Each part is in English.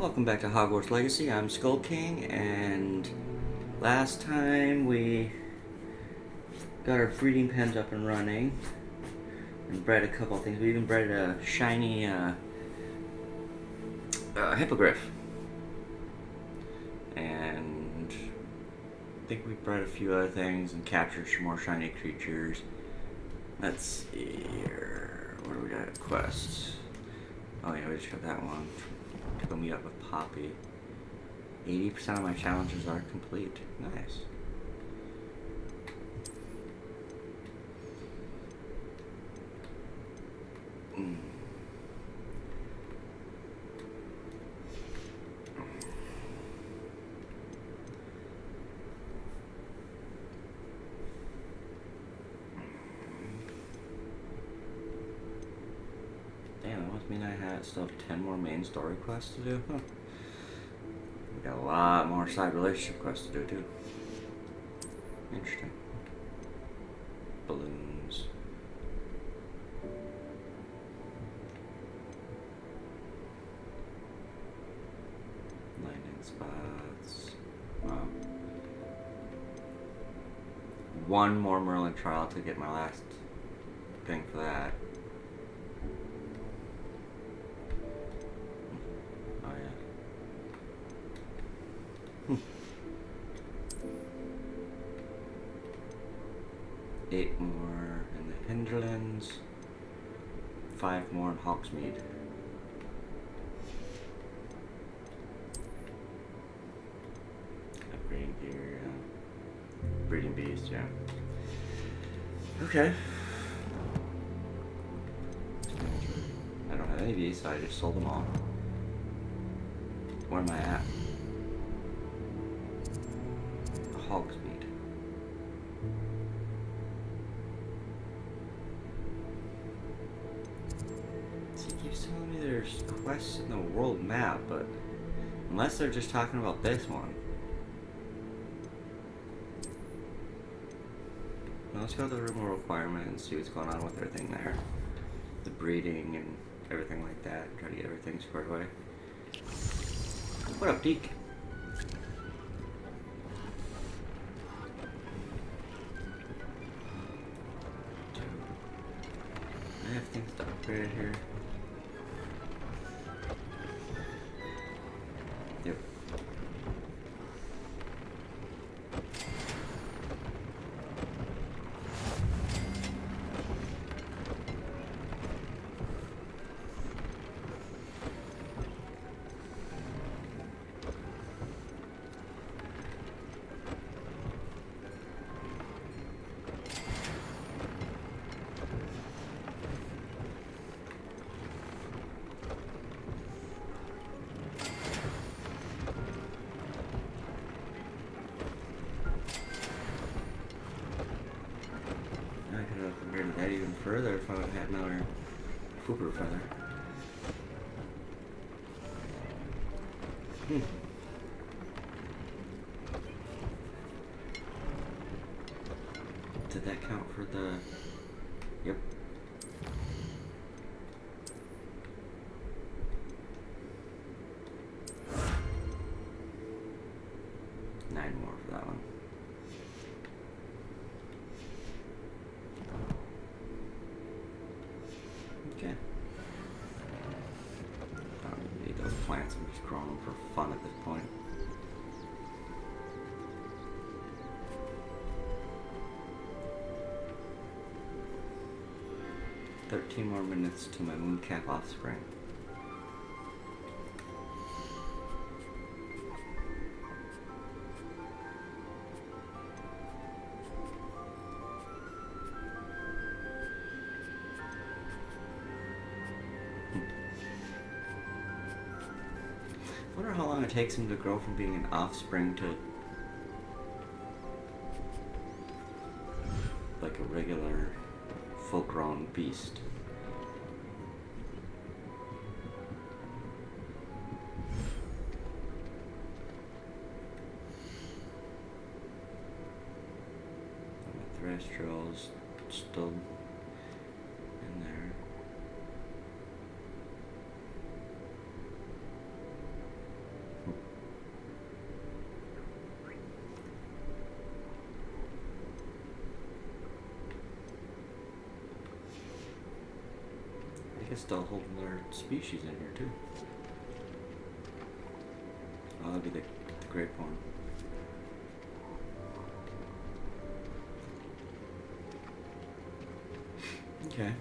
Welcome back to Hogwarts Legacy. I'm Skull King, and last time we got our breeding pens up and running and bred a couple of things. We even bred a shiny hippogriff, and I think we bred a few other things and captured some more shiny creatures. Let's see here. What do we got? Quests. Oh yeah, we just got that one. To go meet up with Poppy. 80% of my challenges are complete. Nice. Damn, that must mean I still have 10 more main story quests to do. Huh. We got a lot more side relationship quests to do too. Interesting. Balloons. Lightning spots. Wow. One more Merlin trial to get my last thing for that. Oh yeah. 8 more in the Hinterlands. 5 more in Hogsmeade. Upgrading gear, breeding beast, yeah. Okay. I don't have any of these, so I just sold them all. Where am I at? Hogsmeade. He keeps telling me there's quests in the world map, but unless they're just talking about this one. Now let's go to the removal requirement and see what's going on with everything there. The breeding and everything like that. Try to get everything squared away. What up, Deke? I have things to upgrade here. Yep. I could have upgraded that even further if I would have had another Fooper feather. Did that count for the... Yep. Nine more for that one. Okay. I don't need those plants, I'm just growing them for fun at this point. "13 more minutes to my mooncalf offspring." I wonder how long it takes him to grow from being an offspring to like a regular full-grown beast. The Threstrals still in there. it's still holding their species in here too. Oh, that'd be the grape one. Okay.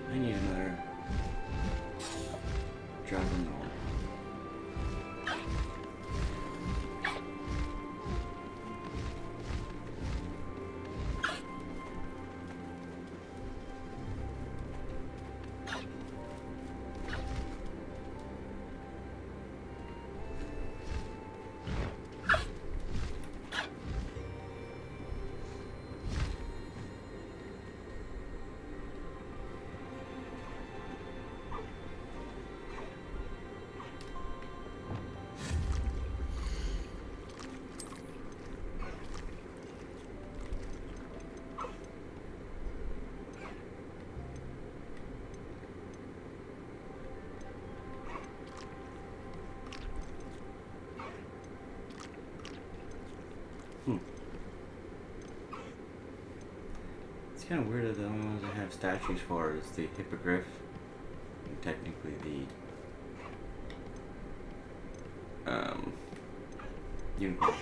I need another Dragon Roll. It's kind of weird that the only ones I have statues for is the Hippogriff and technically the unicorn.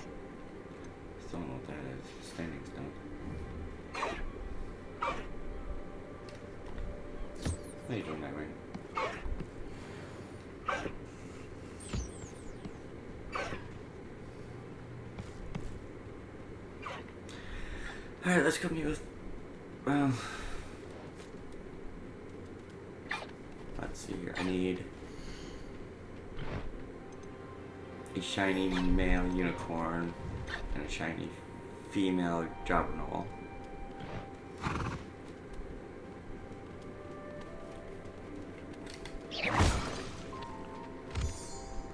Still don't know what that is. Standing stone. What are you doing, Nightwing? Alright, let's go meet with... let's see here. I need a shiny male unicorn and a shiny female Jobberknoll.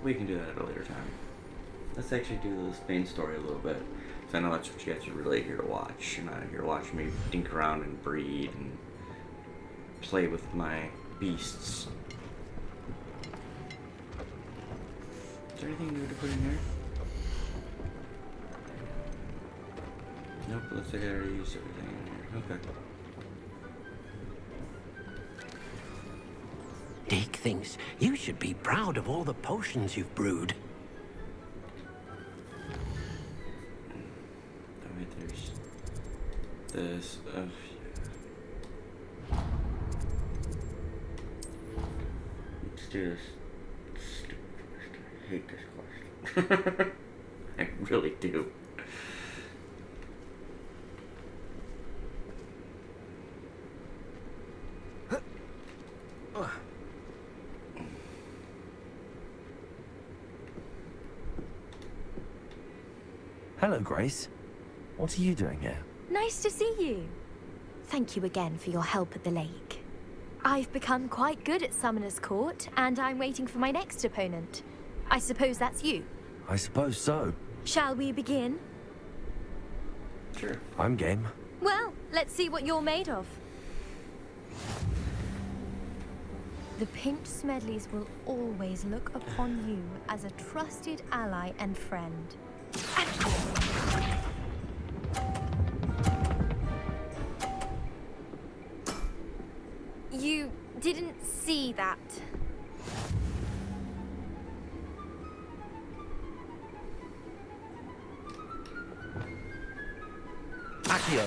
We can do that at a later time. Let's actually do this main story a little bit. So I know that's what you guys are really here to watch. You're not here to watch me dink around and breed and play with my beasts. Is there anything new to put in here? Nope, looks like I already used everything in here. Okay. Dick thinks you should be proud of all the potions you've brewed. This let's do this. I hate this question. I really do. Hello, Grace. What are you doing here? Nice to see you. Thank you again for your help at the lake. I've become quite good at Summoner's Court, and I'm waiting for my next opponent. I suppose that's you. I suppose so. Shall we begin? Sure. I'm game. Well, let's see what you're made of. The Pinch Smedleys will always look upon you as a trusted ally and friend. You didn't see that. Accio.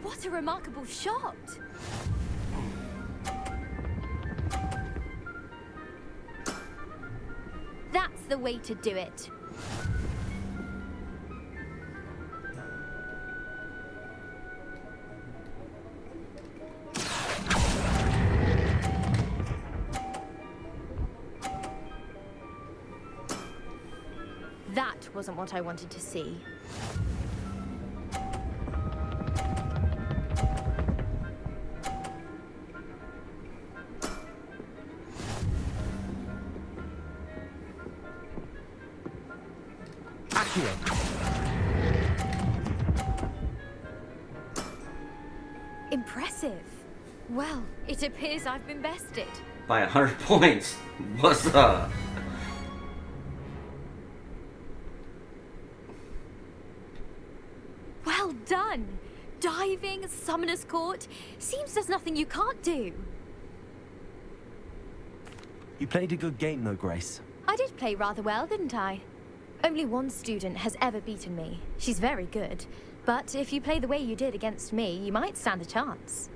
What a remarkable shot! That's the way to do it. wasn't what I wanted to see. Impressive. Well, it appears I've been bested. By 100 points. What's up? Well done! Diving, Summoner's Court. Seems there's nothing you can't do. You played a good game though, Grace. I did play rather well, didn't I? Only one student has ever beaten me. She's very good. But if you play the way you did against me, you might stand a chance.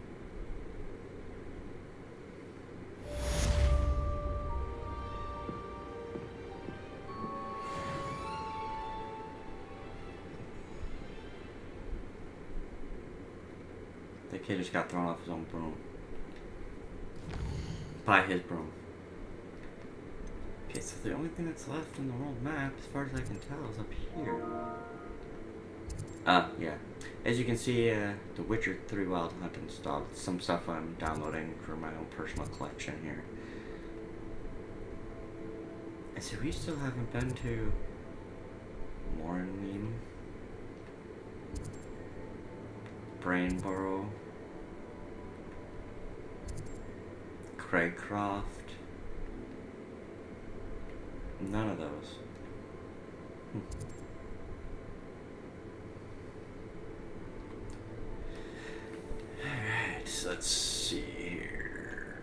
The kid just got thrown off his own broom. By his broom. Okay, so the only thing that's left in the world map, as far as I can tell, is up here. Yeah. As you can see, The Witcher 3 Wild Hunt installed. Some stuff I'm downloading for my own personal collection here. And so we still haven't been to Morning, Brainborough, Cragcroft. None of those. Alright, so let's see here.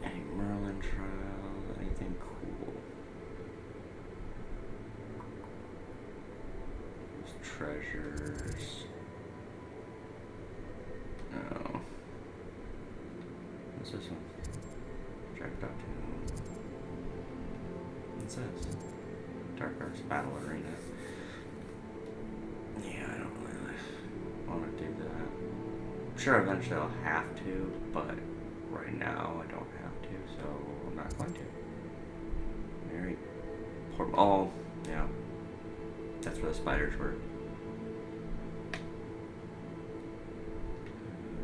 Any Merlin trials? Anything cool? There's treasures. No. What's this one? Checked out to. What's this? Dark Arts Battle Arena. Yeah, I don't really want to do that. I'm sure eventually I'll have to, but right now I don't have to, so I'm not going to. Very poor. Oh, yeah. That's where the spiders were.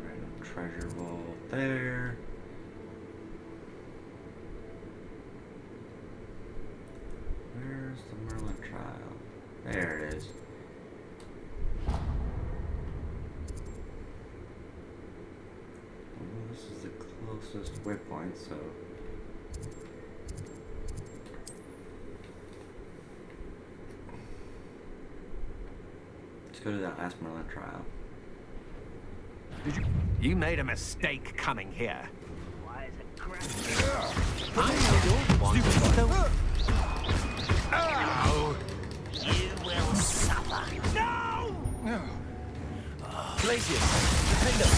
Random treasure vault there. Where's the Merlin trial? There it is. Well, this is the closest waypoint, so. Let's go to that last Merlin trial. You made a mistake coming here. Why is it crap? I know you're one. Oh! You will suffer. No! Glacius, defend us.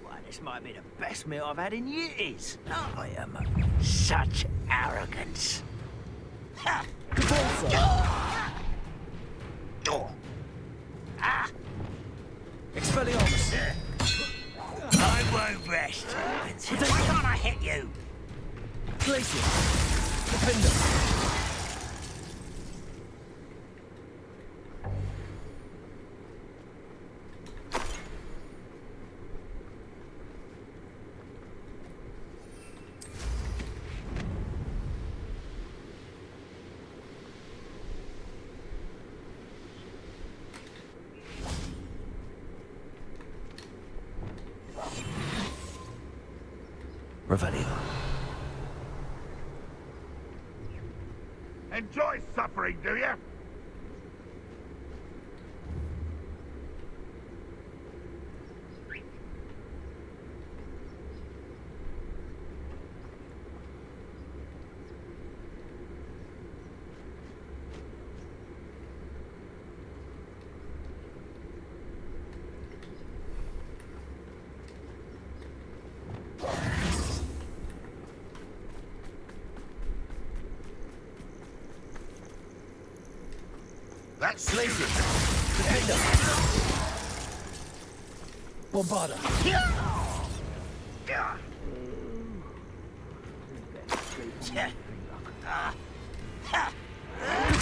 Why, this might be the best meal I've had in years. I am such arrogance. Ha! Ah! Expelliarmus. I won't rest. Why can't I hit you? Glacius, defend us. Revelio. Enjoy suffering, do you? That's Places. Defender. Bombarder.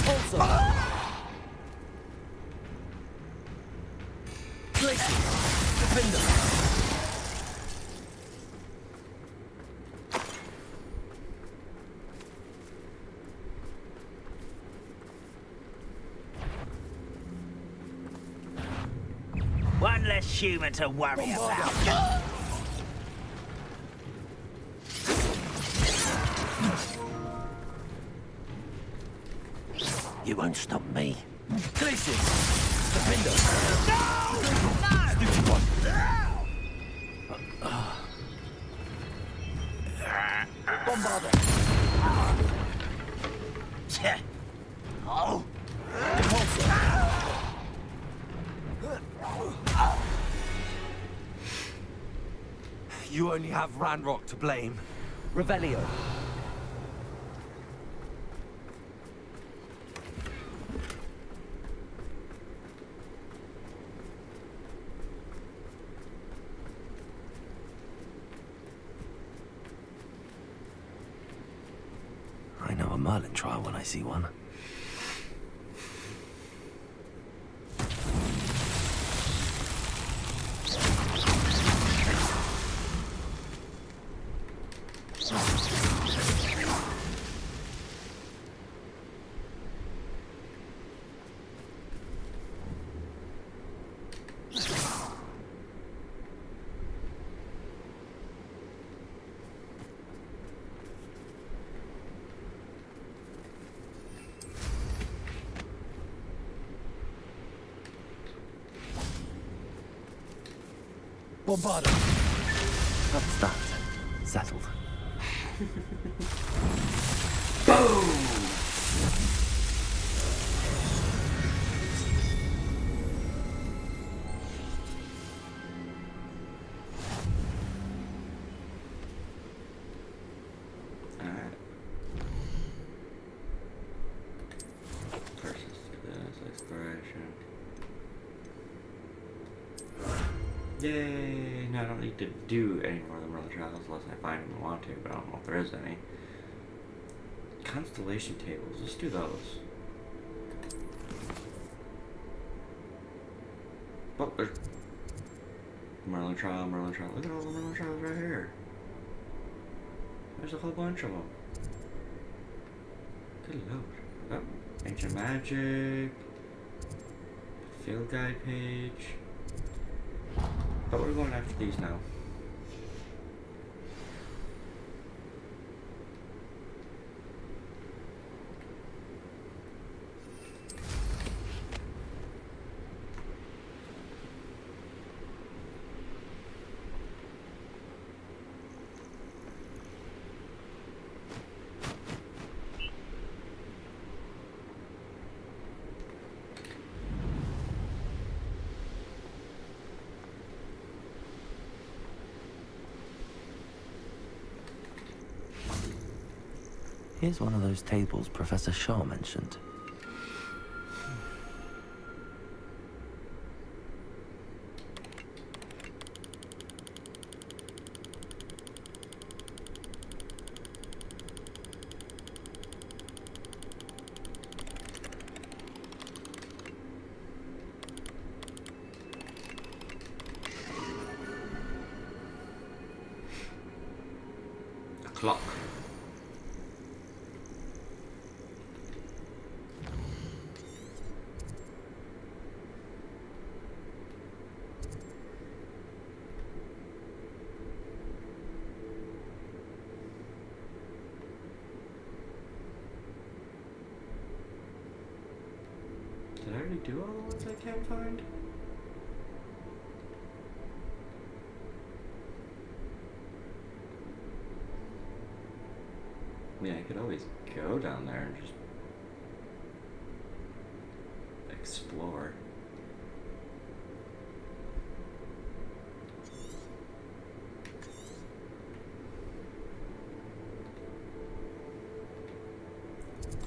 Also. Places. Defender. One less human to worry about. You won't stop me. Places. Defender. Stupid one. Bombarder. Oh, Repulsor. You only have Ranrock to blame. Revelio. I know a Merlin trial when I see one. Bombarder. That's that. Settled. Alright. First, let's do this exploration. Yay! Now I don't need to do any more of the Merlin trials unless I find them and want to, but I don't know if there is any. Constellation tables, let's do those. Oh, there's Merlin trial, Merlin trial. Look at all the Merlin trials right here. There's a whole bunch of them. Good lord. Oh, ancient magic. Field guide page. But we're going after these now. Here's one of those tables Professor Shaw mentioned. A clock. Did I already do all the ones I can't find? I mean, I could always go down there and just explore.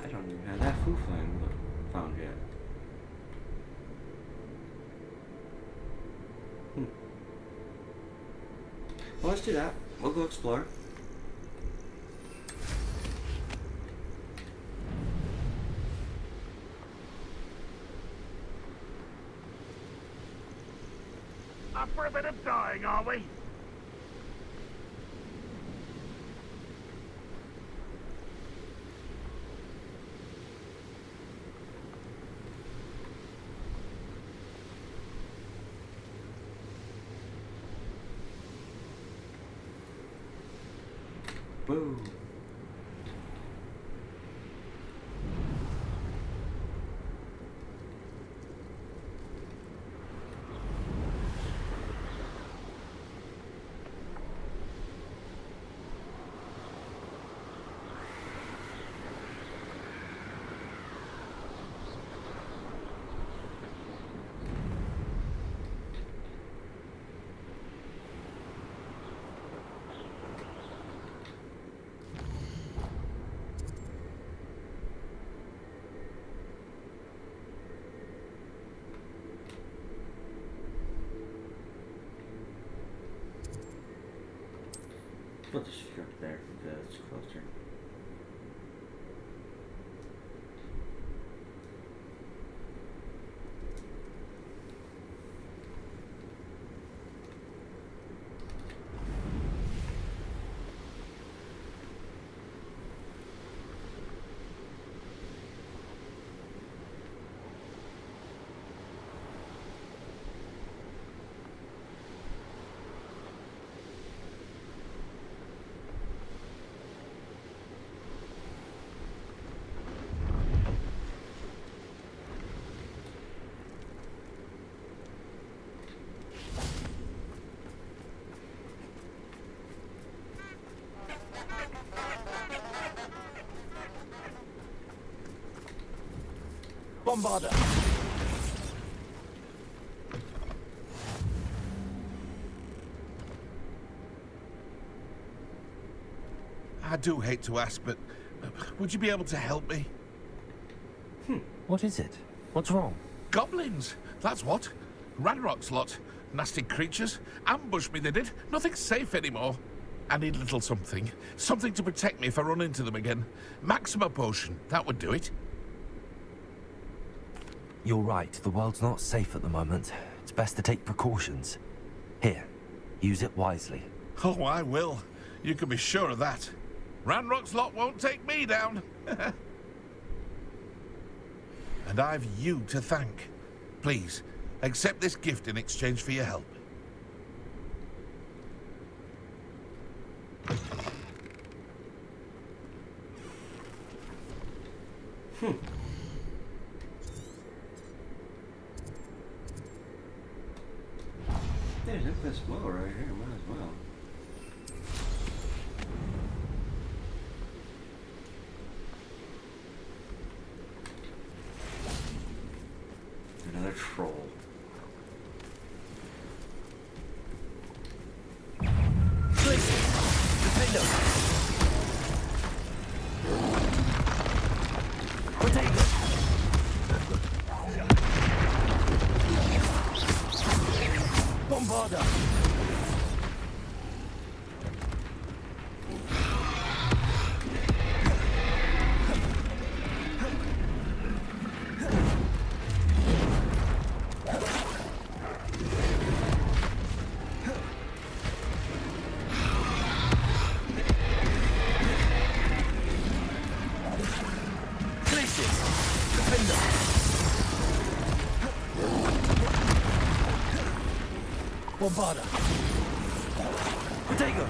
I don't even have that foo flame found yet. let's do that. We'll go explore. Up for a bit of dying, are we? Woo. Put the strip there because it's closer. Bombarder! I do hate to ask, but would you be able to help me? What is it? What's wrong? Goblins! That's what. Ranrock's lot. Nasty creatures. Ambushed me, they did. Nothing's safe anymore. I need a little something. Something to protect me if I run into them again. Maxima potion. That would do it. You're right, the world's not safe at the moment. It's best to take precautions. Here, use it wisely. Oh, I will. You can be sure of that. Ranrock's lot won't take me down. And I've you to thank. Please, accept this gift in exchange for your help. There's a this blow right here, might as well. Another troll. Bombarder! Bombarder! Protego!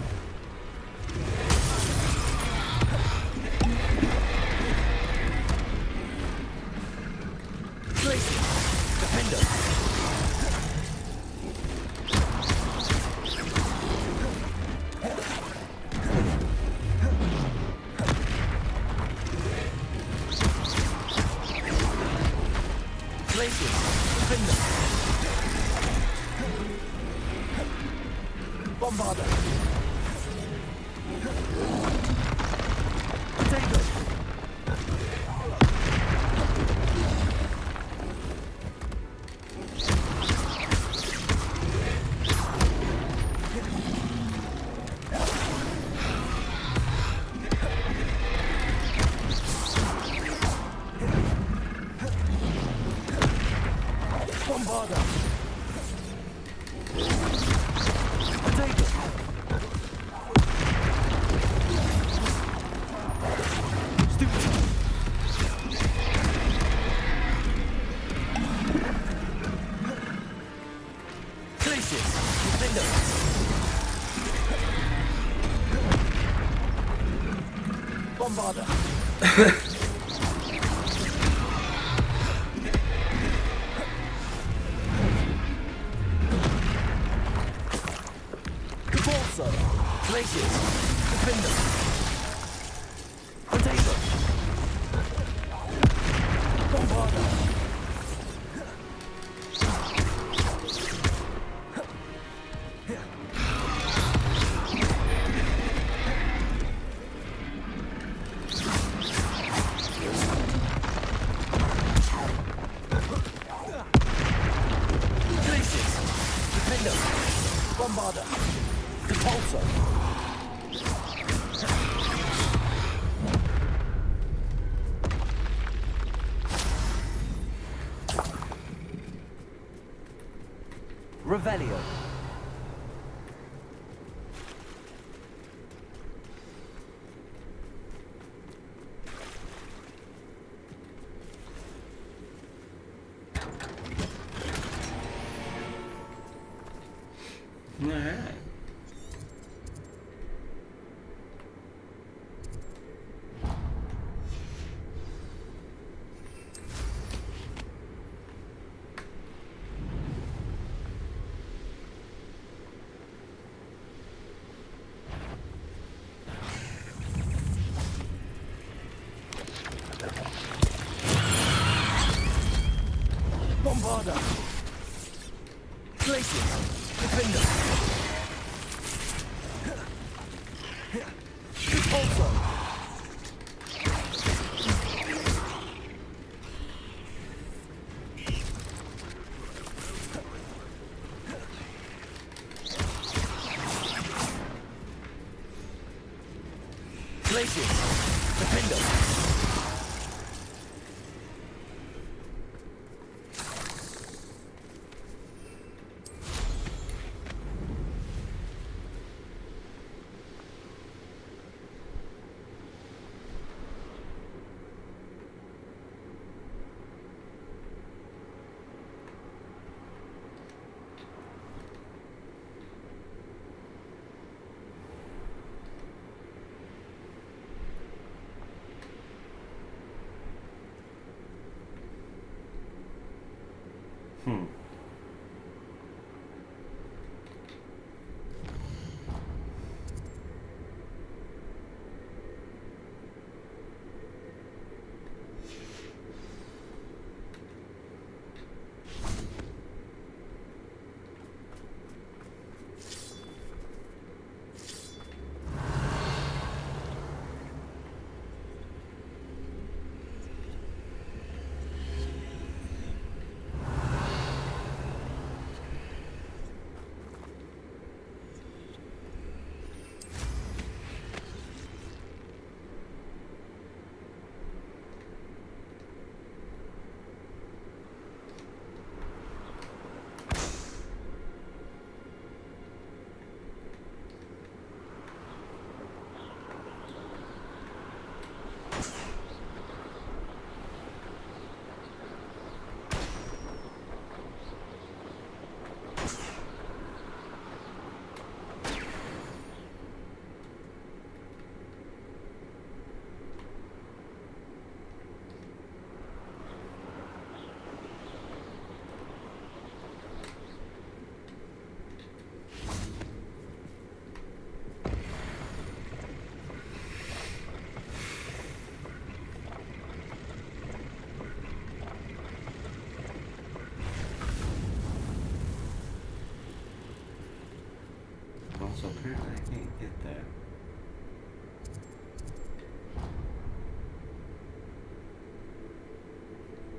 Glacier! Defender! Glacier! Defender! Bombarder! Potato! Bombarda! Potato! Stupid! Glacius! Defender! Bombarda! Capalso! Glacius! Defender! Potato! Bombarda! Glacius! Defender! Bombarda! Capalso! Revelio. Alright. Bombarda! Glacius! Defender! Capalso! Glacius! Defender! So apparently I can't get that.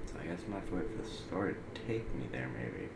So I guess I'm gonna have to wait for the story to take me there, maybe.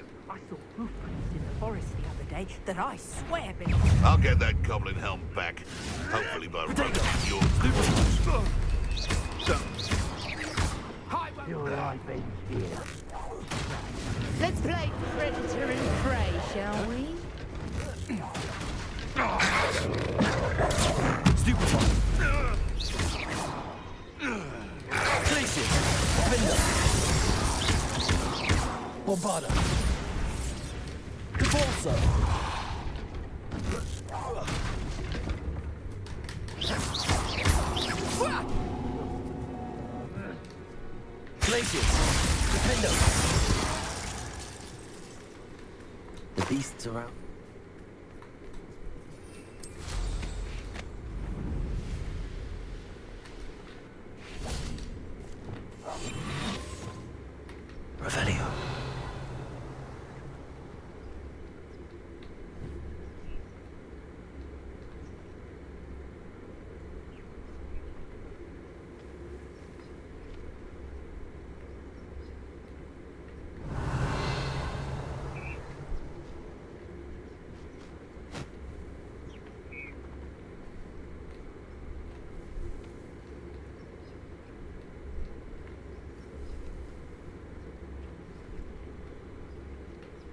then. I saw hoofprints in the forest the other day that I swear belong. I'll get that goblin helm back. Hopefully by running your Your life ends here. Let's play predator and prey, shall we? Stupid one. Glacier. Window. Bombarda. Convulso. Glacier. Defendo. The beasts are out. Revelio.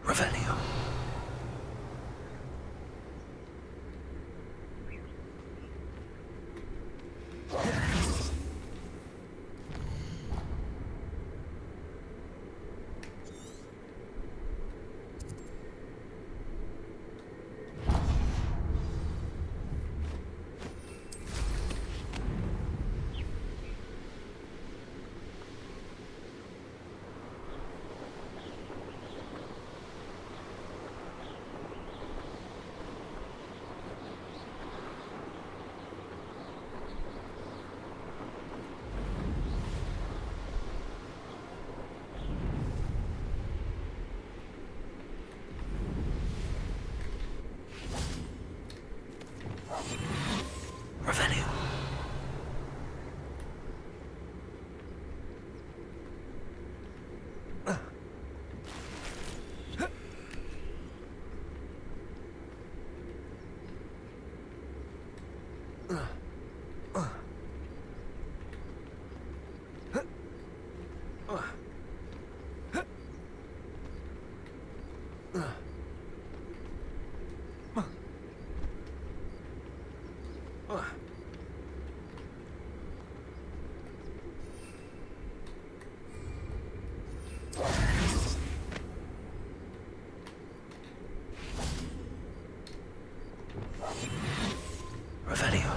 Revelio. Revelio. Revelio.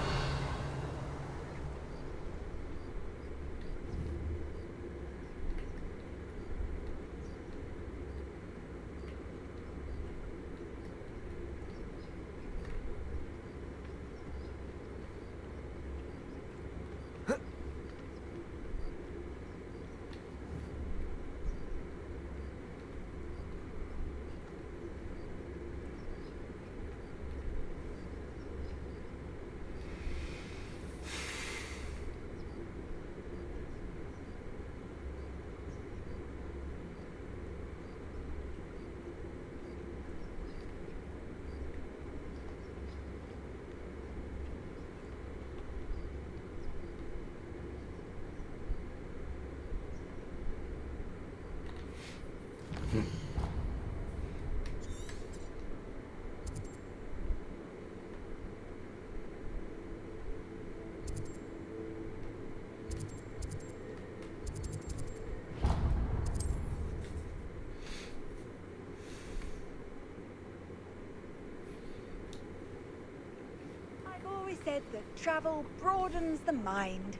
I've always said that travel broadens the mind.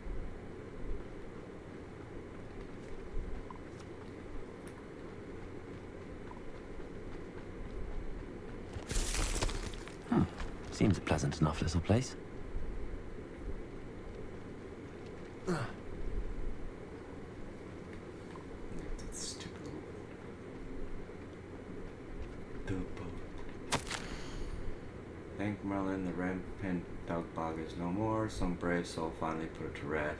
Seems a pleasant enough little place. That's stupid. Dupo. Thank Merlin, the rampant dog bog is no more. Some brave soul finally put it to rest.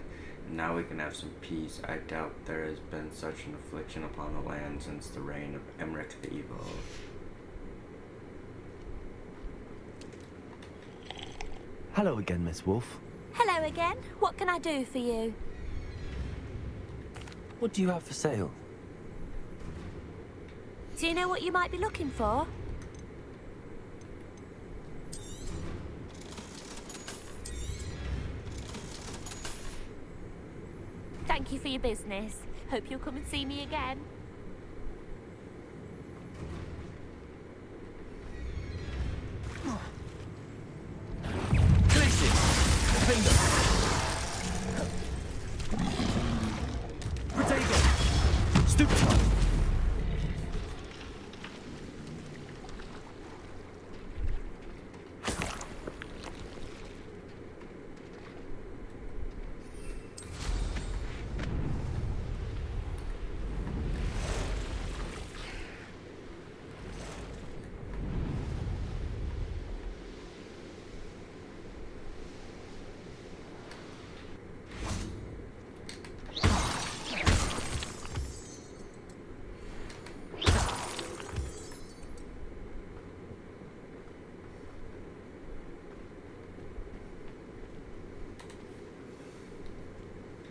Now we can have some peace. I doubt there has been such an affliction upon the land since the reign of Emmerich the Evil. Hello again, Miss Wolf. Hello again. What can I do for you? What do you have for sale? Do you know what you might be looking for? Thank you for your business. Hope you'll come and see me again.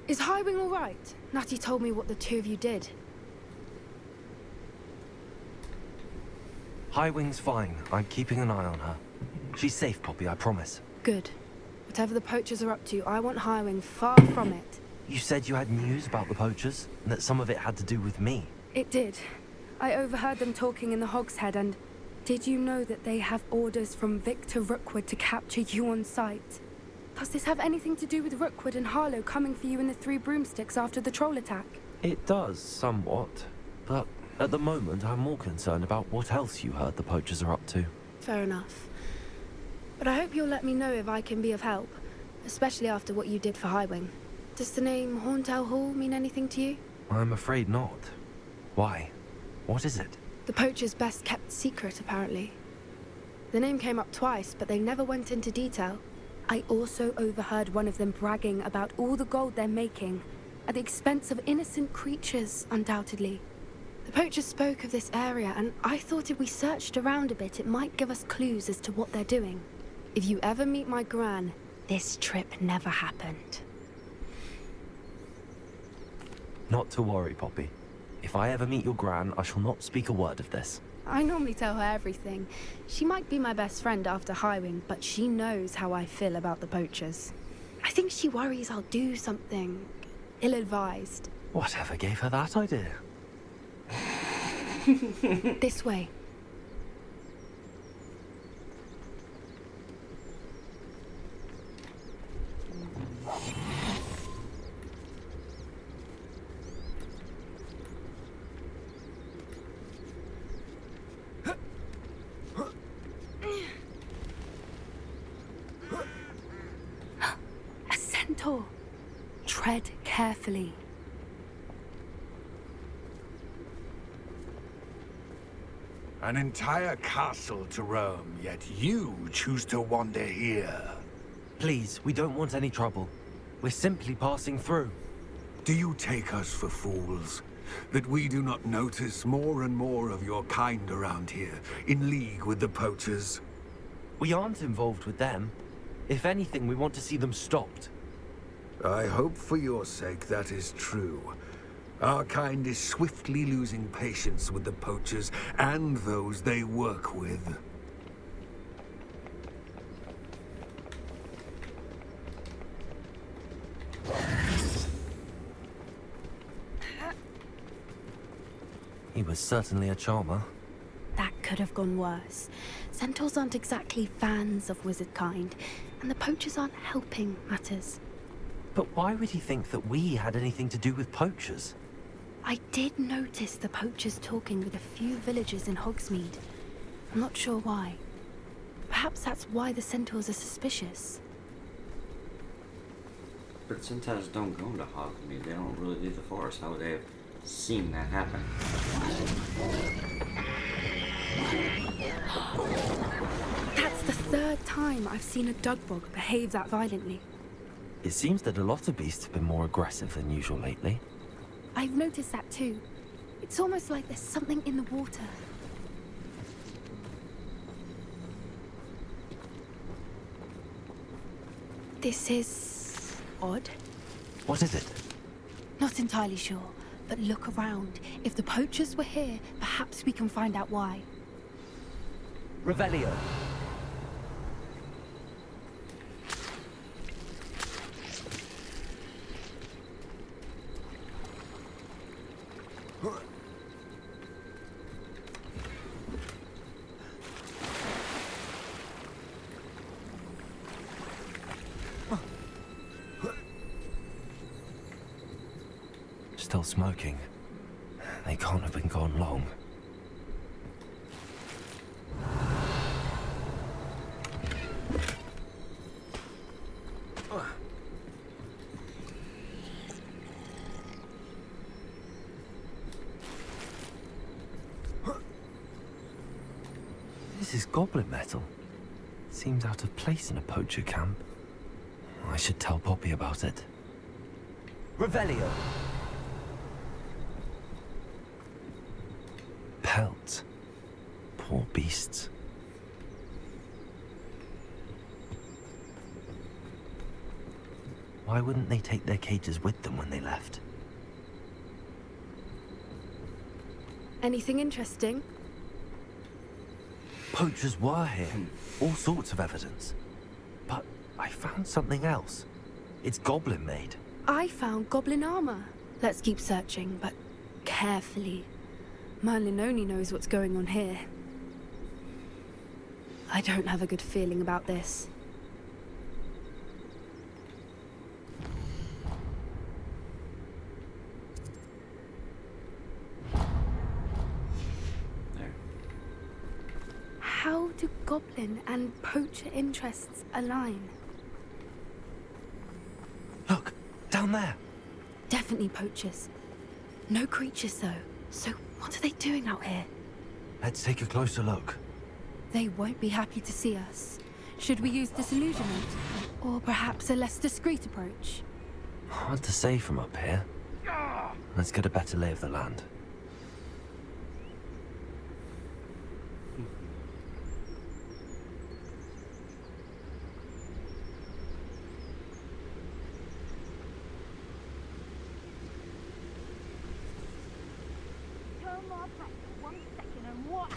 Is Highwing all right? Natty told me what the two of you did. Highwing's fine. I'm keeping an eye on her. She's safe, Poppy, I promise. Good. Whatever the poachers are up to, I want Highwing far from it. You said you had news about the poachers, and that some of it had to do with me. It did. I overheard them talking in the Hogshead, and did you know that they have orders from Victor Rookwood to capture you on sight? Does this have anything to do with Rookwood and Harlow coming for you in the Three Broomsticks after the troll attack? It does, somewhat. But at the moment, I'm more concerned about what else you heard the poachers are up to. Fair enough. But I hope you'll let me know if I can be of help, especially after what you did for Highwing. Does the name Horntail Hall mean anything to you? I'm afraid not. Why? What is it? The poachers' best kept secret, apparently. The name came up twice, but they never went into detail. I also overheard one of them bragging about all the gold they're making, at the expense of innocent creatures, undoubtedly. The poachers spoke of this area, and I thought if we searched around a bit, it might give us clues as to what they're doing. If you ever meet my gran, this trip never happened. Not to worry, Poppy. If I ever meet your gran, I shall not speak a word of this. I normally tell her everything. She might be my best friend after Highwing, but she knows how I feel about the poachers. I think she worries I'll do something ill-advised. Whatever gave her that idea? This way. A centaur. Tread carefully. An entire castle to roam, yet you choose to wander here. Please, we don't want any trouble. We're simply passing through. Do you take us for fools? That we do not notice more and more of your kind around here, in league with the poachers? We aren't involved with them. If anything, we want to see them stopped. I hope for your sake that is true. Our kind is swiftly losing patience with the poachers and those they work with. He was certainly a charmer. That could have gone worse. Centaurs aren't exactly fans of wizard kind, and the poachers aren't helping matters. But why would he think that we had anything to do with poachers? I did notice the poachers talking with a few villagers in Hogsmeade. I'm not sure why. Perhaps that's why the centaurs are suspicious. But centaurs don't go into Hogsmeade. They don't really leave the forest. How would they have seen that happen? That's the third time I've seen a Dugbog behave that violently. It seems that a lot of beasts have been more aggressive than usual lately. I've noticed that too. It's almost like there's something in the water. This is odd. What is it? Not entirely sure, but look around. If the poachers were here, perhaps we can find out why. Revelio. Still smoking. They can't have been gone long. This is goblin metal. Seems out of place in a poacher camp. I should tell Poppy about it. Revelio. Pelts. Poor beasts. Why wouldn't they take their cages with them when they left? Anything interesting? Poachers were here. All sorts of evidence. But I found something else. It's goblin made. I found goblin armor. Let's keep searching, but carefully. Merlin only knows what's going on here. I don't have a good feeling about this. There. How do goblin and poacher interests align? Look, down there. Definitely poachers. No creatures, though. So what are they doing out here? Let's take a closer look. They won't be happy to see us. Should we use disillusionment? Or perhaps a less discreet approach? Hard to say from up here. Let's get a better lay of the land. Turn my back for 1 second and what?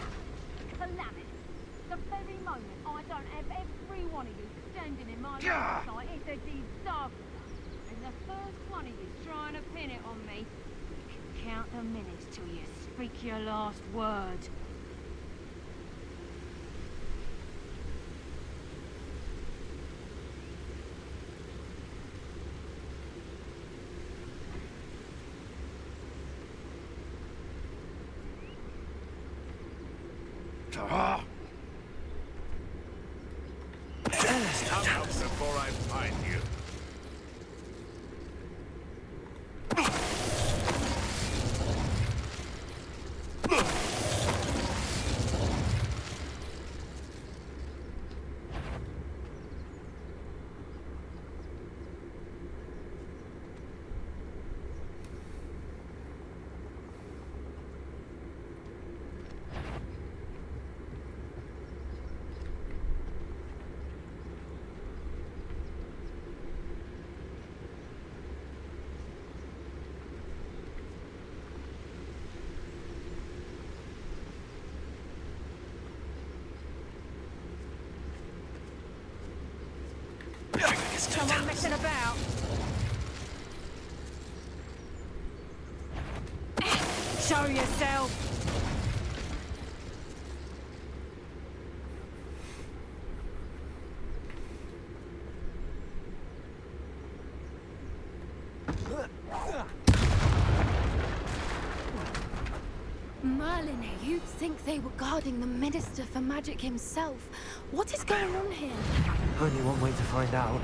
Calamity. The very moment I don't have every one of you standing in my line of sight, it's a disaster. And the first one of you trying to pin it on me, you can count the minutes till you speak your last word. Come out before I find you. Someone messing about. Show yourself. Merlin, you'd think they were guarding the Minister for Magic himself. What is going on here? Only one way to find out.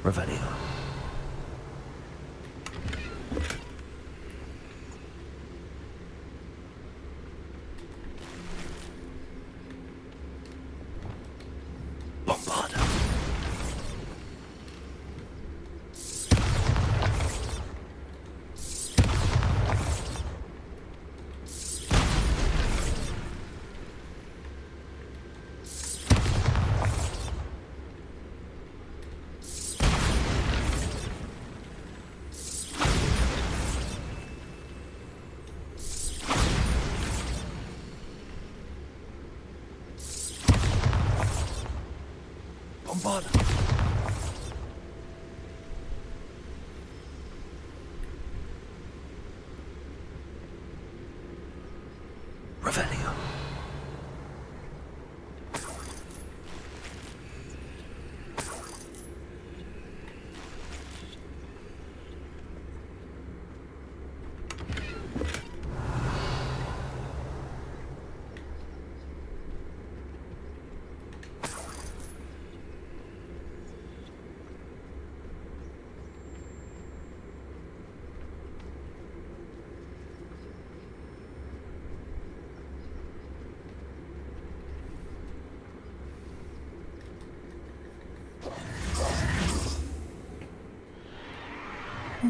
Revelio. Vada. Revelio.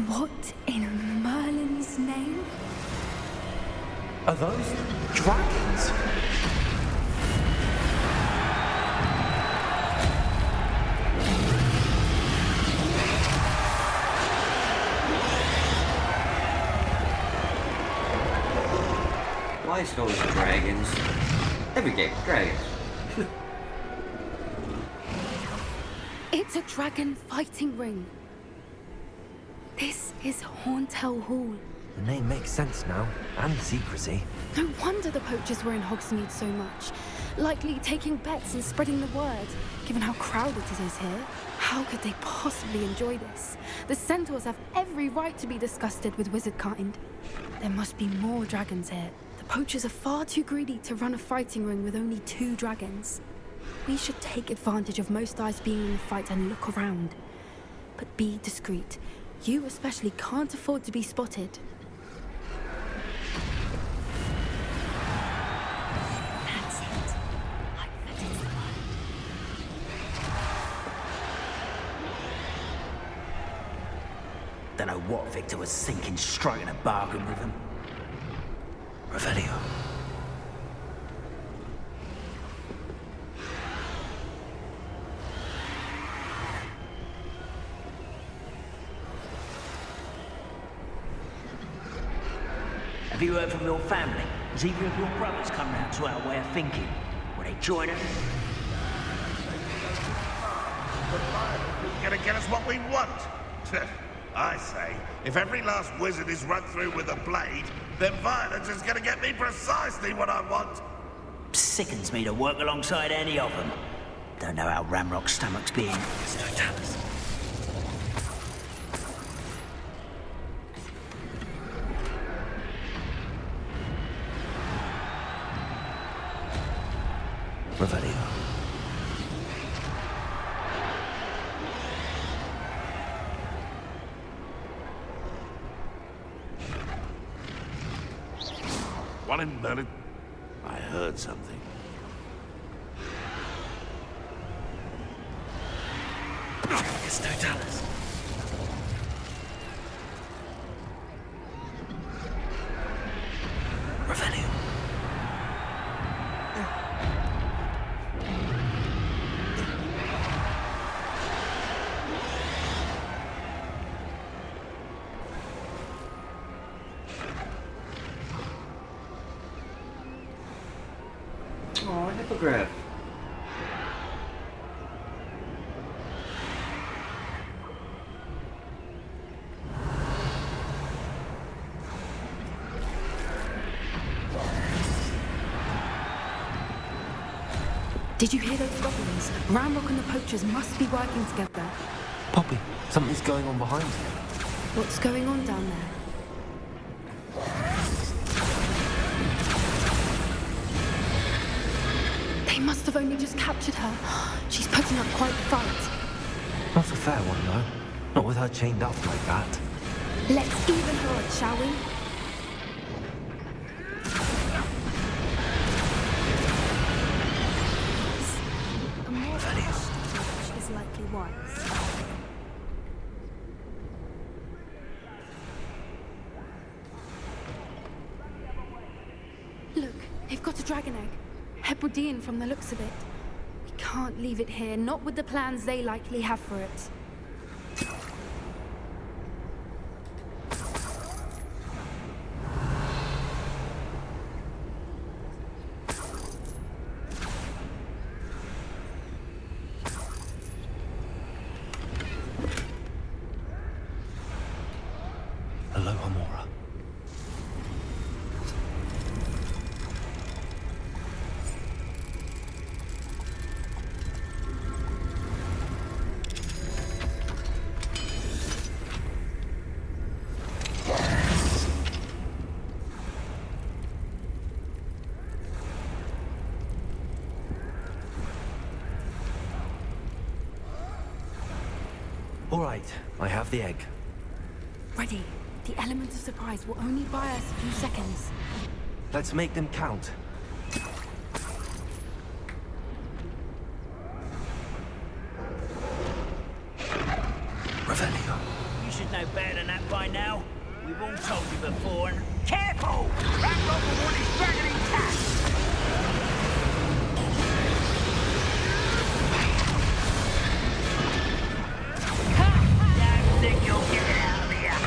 What in Merlin's name? Are those dragons? Why is it always dragons? Every game, dragons. It's a dragon fighting ring. This is Horntail Hall. The name makes sense now, and the secrecy. No wonder the poachers were in Hogsmeade so much. Likely taking bets and spreading the word, given how crowded it is here. How could they possibly enjoy this? The centaurs have every right to be disgusted with wizard kind. There must be more dragons here. The poachers are far too greedy to run a fighting ring with only 2 dragons. We should take advantage of most eyes being in the fight and look around. But be discreet. You especially can't afford to be spotted. That's it. Like that is the one. Don't know what Victor was thinking, striking a bargain with them. Revelio. Have you heard from your family? Has either of your brothers come round to our way of thinking? Will they join us? Gonna get us what we want. I say, if every last wizard is run through with a blade, then violence is gonna get me precisely what I want. Sickens me to work alongside any of them. Don't know how Ramrock's stomach's being. Revelio. One in Merlin. I heard something. It's no Dallas. Revelio. Oh, hippogriff. Did you hear those goblins? Ramrock and the poachers must be working together. Poppy, something's going on behind you. What's going on down there? They must have only just captured her. She's putting up quite the fight. Not a fair one, though. Not with her chained up like that. Let's even her odds, shall we? A more which is likely wise. Look, they've got a dragon egg. Hebridean from the looks of it. We can't leave it here, not with the plans they likely have for it. All right, I have the egg. Ready. The element of surprise will only buy us a few seconds. Let's make them count. Revelio. You should know better than that by now. We've all told you before, and... Careful! Ranrock will want his dragon intact! Don't think you'll get it out of here!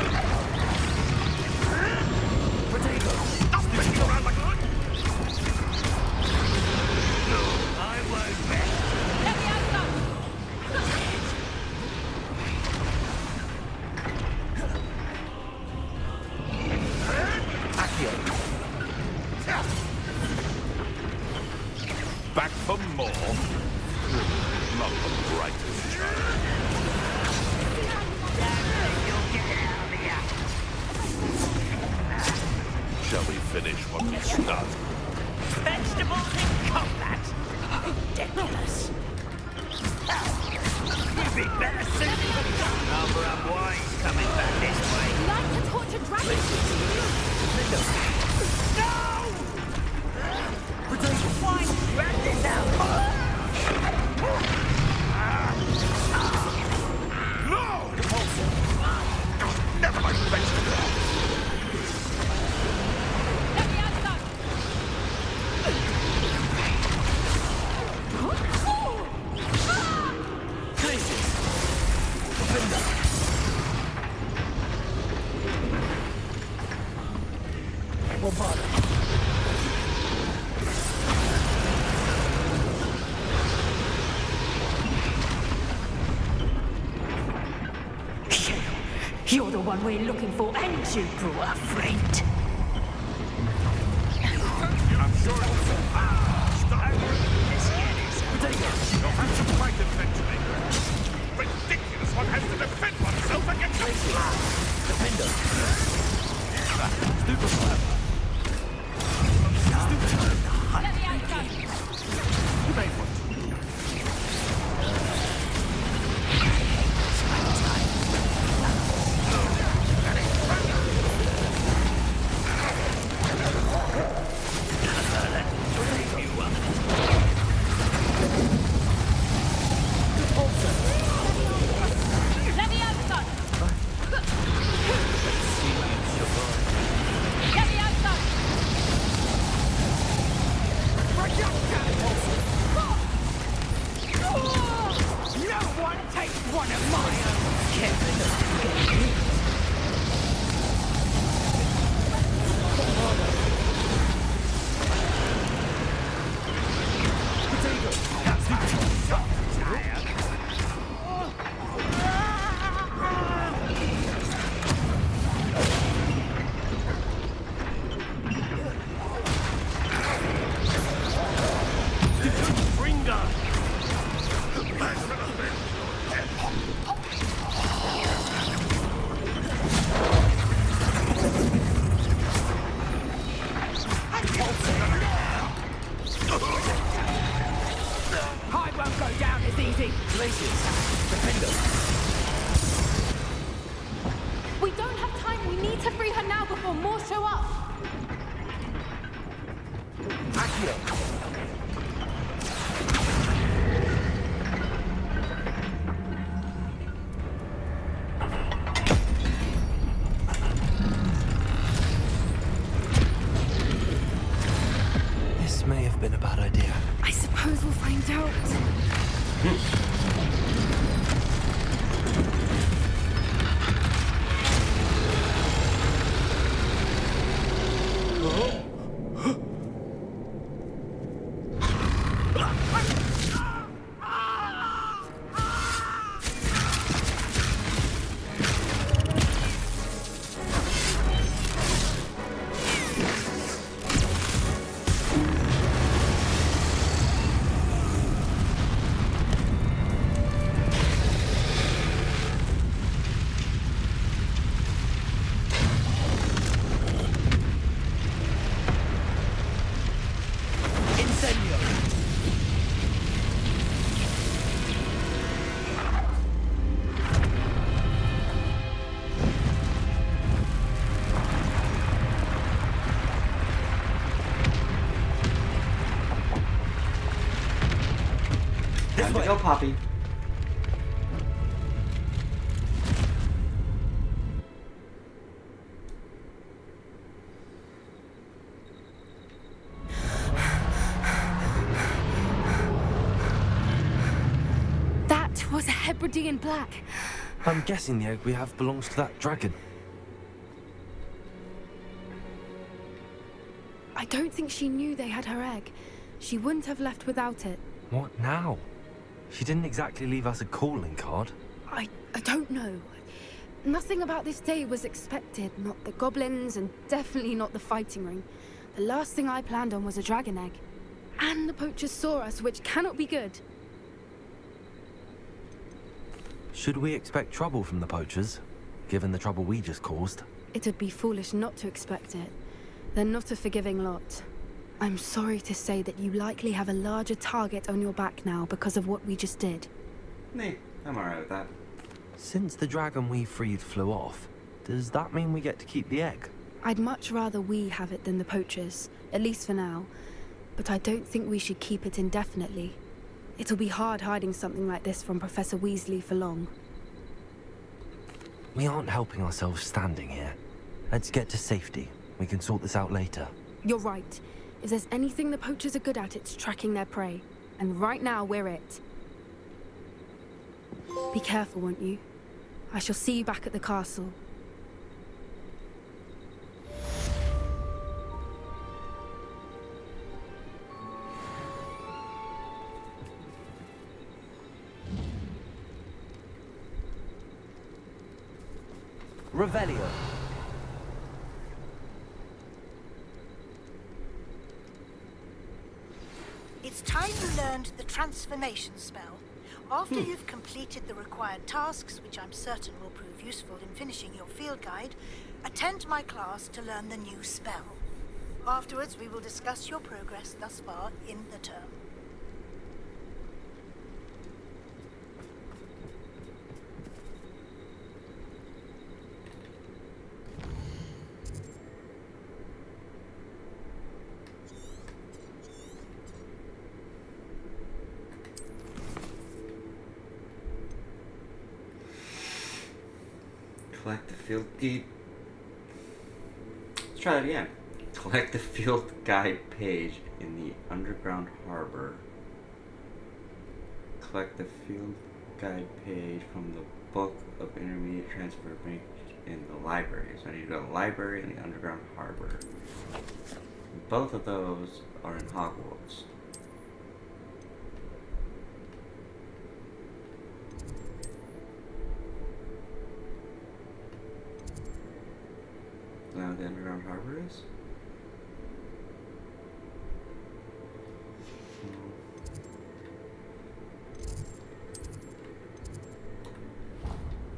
Stop messing around like that! No, I won't bet. Let me out, Back for more? Not the brightest child. Shall we finish what we started? Vegetables in combat? Ridiculous. You'd be better suited for gun. Number of wines coming back this way. Light a torch and dragon! No! Wine, drag this out. No! Never mind vegetable. Let me out, son! You're the one we're looking for, and you brought a friend. I'm sure it was... Stop! You'll have to fight eventually. Ridiculous one has to defend oneself against a flood! Defender. Let me out, son! You may want to. Let me out, son! Let me out, son! No one takes one of my own. I won't go down as easy. We don't have time. We need to free her now before more show up. This may have been a bad idea. I suppose we'll find out. Time to go, Poppy. That was a Hebridean black. I'm guessing the egg we have belongs to that dragon. I don't think she knew they had her egg. She wouldn't have left without it. What now? She didn't exactly leave us a calling card. I don't know. Nothing about this day was expected. Not the goblins, and definitely not the fighting ring. The last thing I planned on was a dragon egg. And the poachers saw us, which cannot be good. Should we expect trouble from the poachers, given the trouble we just caused? It'd be foolish not to expect it. They're not a forgiving lot. I'm sorry to say that you likely have a larger target on your back now because of what we just did. Nee, I'm alright with that. Since the dragon we freed flew off, does that mean we get to keep the egg? I'd much rather we have it than the poachers, at least for now. But I don't think we should keep it indefinitely. It'll be hard hiding something like this from Professor Weasley for long. We aren't helping ourselves standing here. Let's get to safety. We can sort this out later. You're right. If there's anything the poachers are good at, it's tracking their prey. And right now, we're it. Be careful, won't you? I shall see you back at the castle. Revelio. It's time you learned the transformation spell. After you've completed the required tasks, which I'm certain will prove useful in finishing your field guide, attend my class to learn the new spell. Afterwards, we will discuss your progress thus far in the term. Collect the field guide. Let's try that again. Collect the field guide page in the underground harbor. Collect the field guide page from the book of intermediate transfer in the library. So I need to go to the library and the underground harbor. Both of those are in Hogwarts. Is that what the underground harbor is?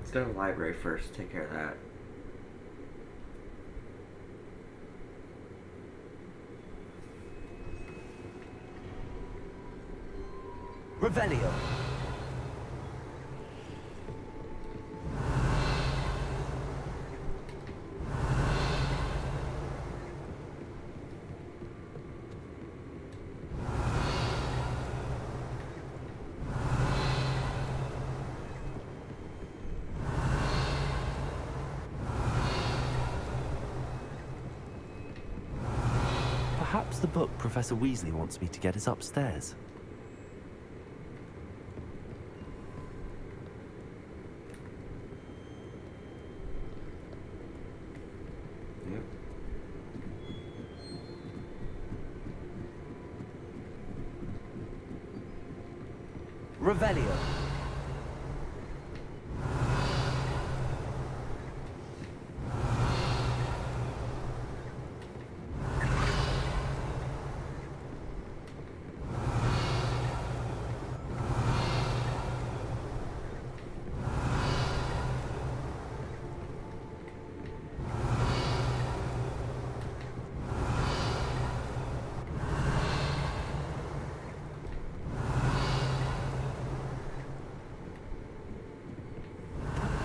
Let's go to the library first, take care of that. Revelio. Perhaps the book Professor Weasley wants me to get is upstairs. Yep. Revelio.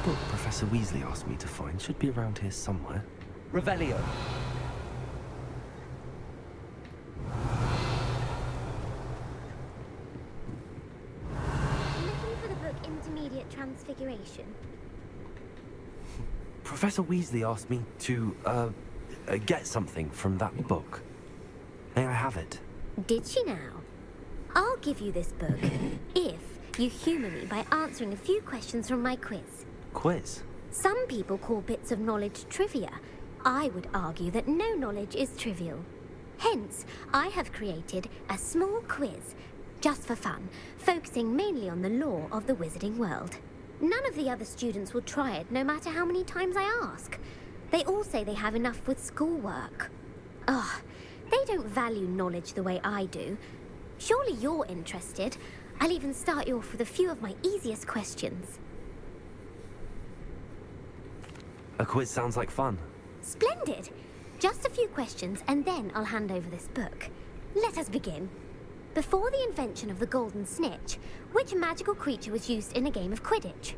Book Professor Weasley asked me to find should be around here somewhere. Revelio. transfiguration? Professor Weasley asked me to, get something from that book. May I have it? Did she now? I'll give you this book if you humour me by answering a few questions from my quiz. Quiz? Some people call bits of knowledge trivia. I would argue that no knowledge is trivial. Hence, I have created a small quiz, just for fun, focusing mainly on the lore of the wizarding world. None of the other students will try it, no matter how many times I ask. They all say they have enough with schoolwork. Ugh, they don't value knowledge the way I do. Surely you're interested. I'll even start you off with a few of my easiest questions. A quiz sounds like fun. Splendid! Just a few questions and then I'll hand over this book. Let us begin. Before the invention of the golden snitch, which magical creature was used in a game of Quidditch?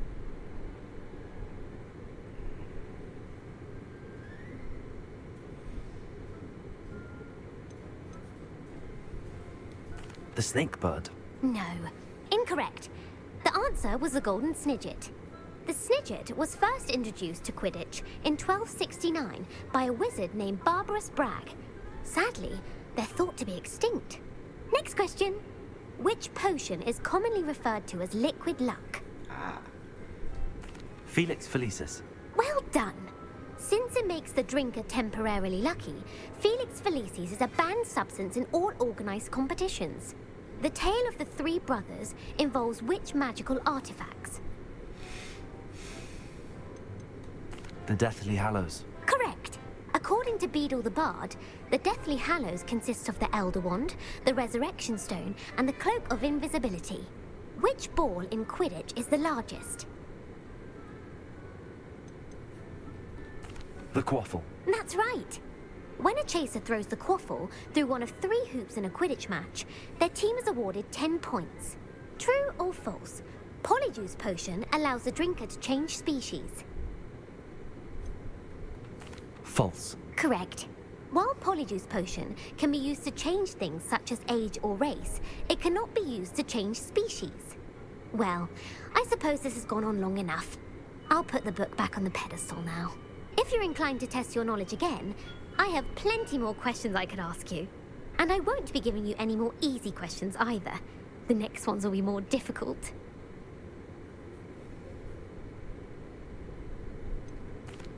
The snake bird. No. Incorrect. The answer was the golden snidget. The snidget was first introduced to Quidditch in 1269 by a wizard named Barbarous Bragg. Sadly, they're thought to be extinct. Next question. Which potion is commonly referred to as liquid luck? Felix Felicis. Well done. Since it makes the drinker temporarily lucky, Felix Felicis is a banned substance in all organised competitions. The tale of the three brothers involves which magical artifacts? The Deathly Hallows. Correct. According to Beedle the Bard, the Deathly Hallows consists of the Elder Wand, the Resurrection Stone, and the Cloak of Invisibility. Which ball in Quidditch is the largest? The Quaffle. That's right. When a chaser throws the quaffle through one of 3 hoops in a Quidditch match, their team is awarded 10 points. True or false? Polyjuice Potion allows the drinker to change species. False. Correct. While Polyjuice Potion can be used to change things such as age or race, it cannot be used to change species. Well, I suppose this has gone on long enough. I'll put the book back on the pedestal now. If you're inclined to test your knowledge again, I have plenty more questions I could ask you. And I won't be giving you any more easy questions either. The next ones will be more difficult.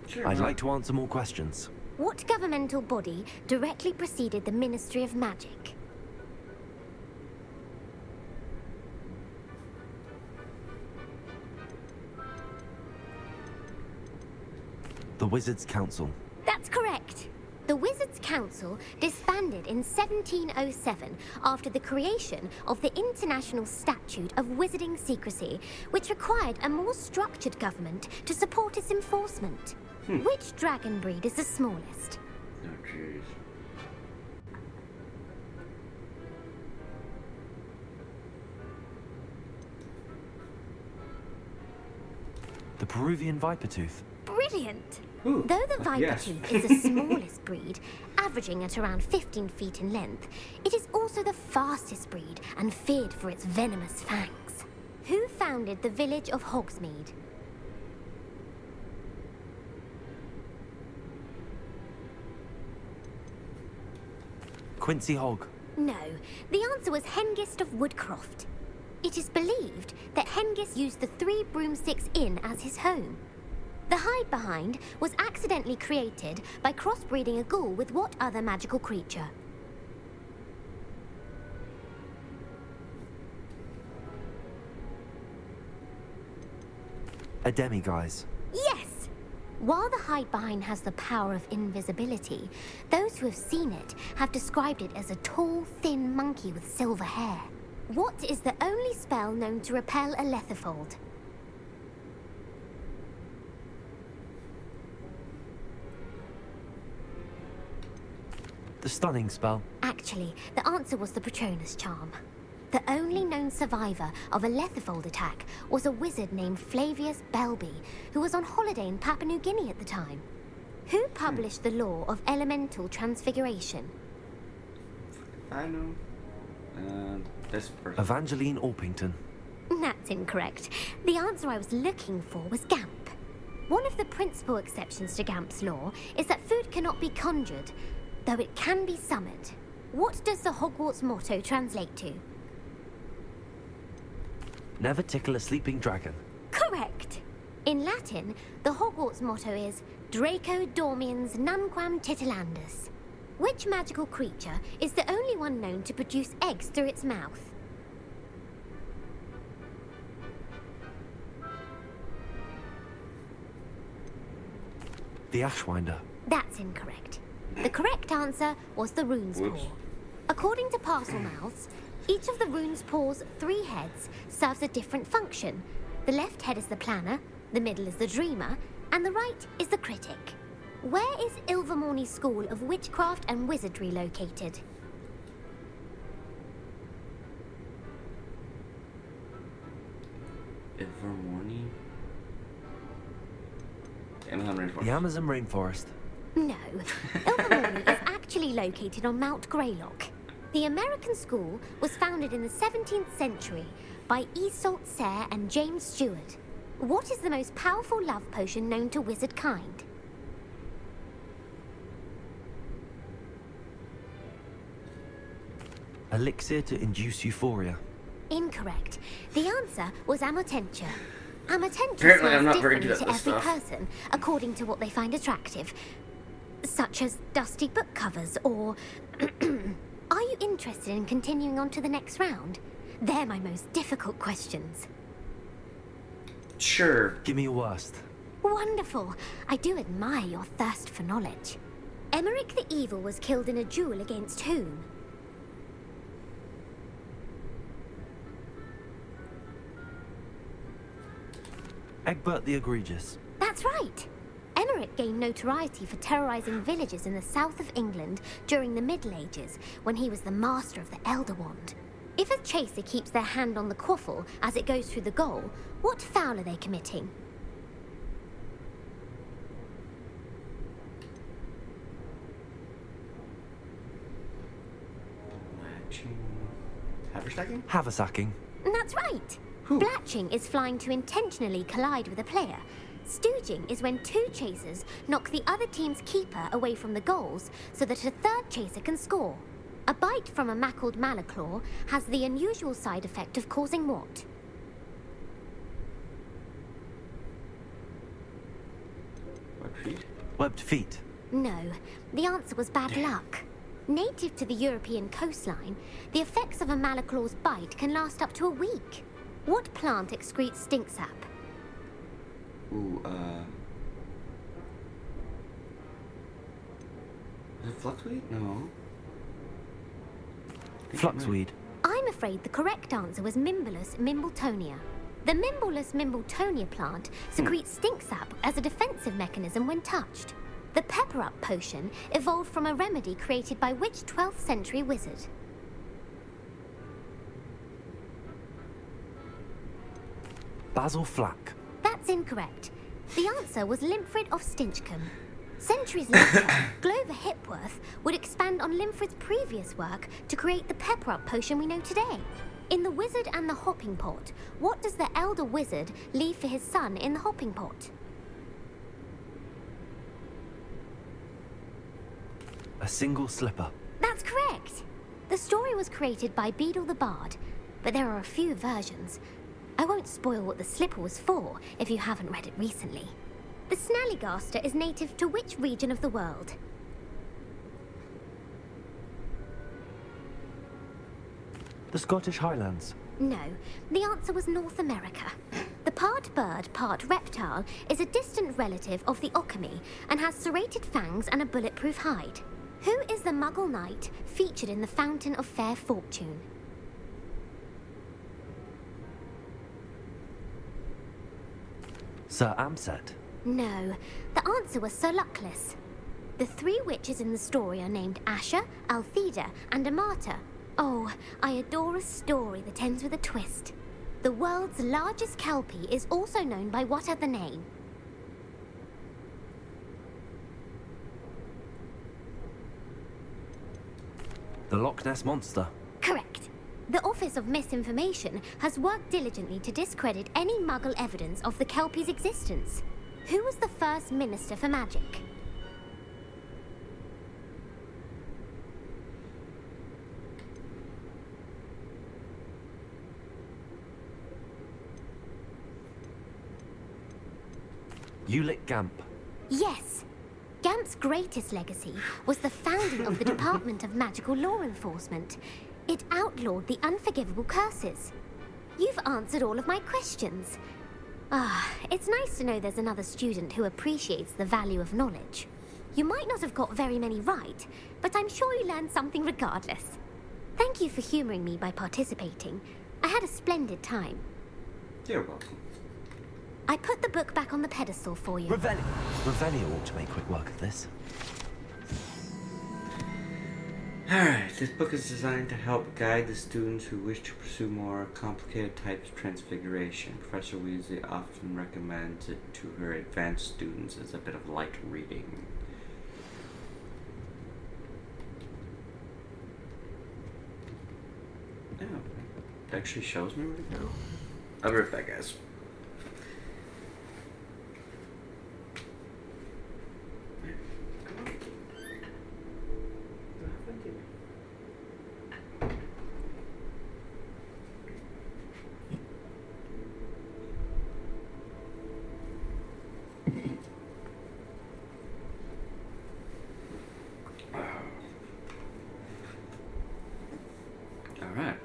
Sure. I'd like to answer more questions. What governmental body directly preceded the Ministry of Magic? The Wizards' Council. That's correct. The Wizards' Council disbanded in 1707 after the creation of the International Statute of Wizarding Secrecy, which required a more structured government to support its enforcement. Which dragon breed is the smallest? Oh, jeez. The Peruvian Vipertooth. Brilliant! Ooh, Though the yes. Vipertooth is the smallest breed, averaging at around 15 feet in length, it is also the fastest breed and feared for its venomous fangs. Who founded the village of Hogsmeade? Quincy Hogg. No, the answer was Hengist of Woodcroft. It is believed that Hengist used the 3 Broomsticks Inn as his home. The hide-behind was accidentally created by crossbreeding a ghoul with what other magical creature? A demiguise. Yes! While the hide-behind has the power of invisibility, those who have seen it have described it as a tall, thin monkey with silver hair. What is the only spell known to repel a lethifold? The Stunning Spell. Actually, the answer was the Patronus Charm. The only known survivor of a lethifold attack was a wizard named Flavius Belby, who was on holiday in Papua New Guinea at the time. Who published the law of elemental transfiguration? I know. This person. Evangeline Orpington. That's incorrect. The answer I was looking for was Gamp. One of the principal exceptions to Gamp's law is that food cannot be conjured, though it can be summoned. What does the Hogwarts motto translate to? Never tickle a sleeping dragon. Correct. In Latin, the Hogwarts motto is Draco dormiens nunquam titilandus. Which magical creature is the only one known to produce eggs through its mouth? The Ashwinder. That's incorrect. The correct answer was the rune's paw. According to parcel mouths, each of the rune's paw's 3 heads serves a different function. The left head is the planner, the middle is the dreamer, and the right is the critic. Where is Ilvermorny's School of Witchcraft and Wizardry located? Ilvermorny? Amazon Rainforest. The Amazon Rainforest. No, Ilvermorny is actually located on Mount Greylock. The American school was founded in the 17th century by Iseult Sayre and James Stewart. What is the most powerful love potion known to wizard kind? Elixir to induce euphoria. Incorrect. The answer was Amotentia. Amotentia Apparently I'm smells not very differently good at to this every stuff. person, according to what they find attractive. Such as dusty book covers, or... Are you interested in continuing on to the next round? They're my most difficult questions. Sure. Give me your worst. Wonderful. I do admire your thirst for knowledge. Emmerich the Evil was killed in a duel against whom? Egbert the Egregious. That's right. Emmerich gained notoriety for terrorizing villages in the south of England during the Middle Ages, when he was the master of the Elder Wand. If a chaser keeps their hand on the quaffle as it goes through the goal, what foul are they committing? Haversacking? Haversacking. That's right. Blatching is flying to intentionally collide with a player. Stooging is when 2 chasers knock the other team's keeper away from the goals so that a third chaser can score. A bite from a mackled malaclaw has the unusual side effect of causing what? Webbed feet? Webbed feet. No, the answer was bad luck. Native to the European coastline, the effects of a malaclaw's bite can last up to a week. What plant excretes stink sap? Ooh, is it fluxweed? No. Fluxweed. I'm afraid the correct answer was Mimbulus mimbletonia. The Mimbulus mimbletonia plant secretes stink sap as a defensive mechanism when touched. The pepper-up potion evolved from a remedy created by which 12th century wizard? Basil Flack. That's incorrect. The answer was Limfrid of Stinchcombe. Centuries later, Glover Hipworth would expand on Limfrid's previous work to create the pepper-up potion we know today. In The Wizard and the Hopping Pot, what does the elder wizard leave for his son in the hopping pot? A single slipper. That's correct. The story was created by Beadle the Bard, but there are a few versions. I won't spoil what the slipper was for if you haven't read it recently. The Snallygaster is native to which region of the world? The Scottish Highlands. No, the answer was North America. The part bird, part reptile is a distant relative of the Occamy and has serrated fangs and a bulletproof hide. Who is the Muggle knight featured in the Fountain of Fair Fortune? Sir Amset. No, the answer was Sir Luckless. The 3 witches in the story are named Asher, Altheda, and Amata. Oh, I adore a story that ends with a twist. The world's largest kelpie is also known by what other name? The Loch Ness Monster. Correct. The Office of Misinformation has worked diligently to discredit any Muggle evidence of the Kelpie's existence. Who was the first Minister for Magic? Ulick Gamp. Yes. Gamp's greatest legacy was the founding of the Department of Magical Law Enforcement. It outlawed the unforgivable curses. You've answered all of my questions. It's nice to know there's another student who appreciates the value of knowledge. You might not have got very many right, but I'm sure you learned something regardless. Thank you for humoring me by participating. I had a splendid time. You're welcome. I put the book back on the pedestal for you. Revelio ought to make quick work of this. Alright, this book is designed to help guide the students who wish to pursue more complicated types of transfiguration. Professor Weasley often recommends it to her advanced students as a bit of light reading. Oh, it actually shows me where to go. I'll be right back, guys. Alright.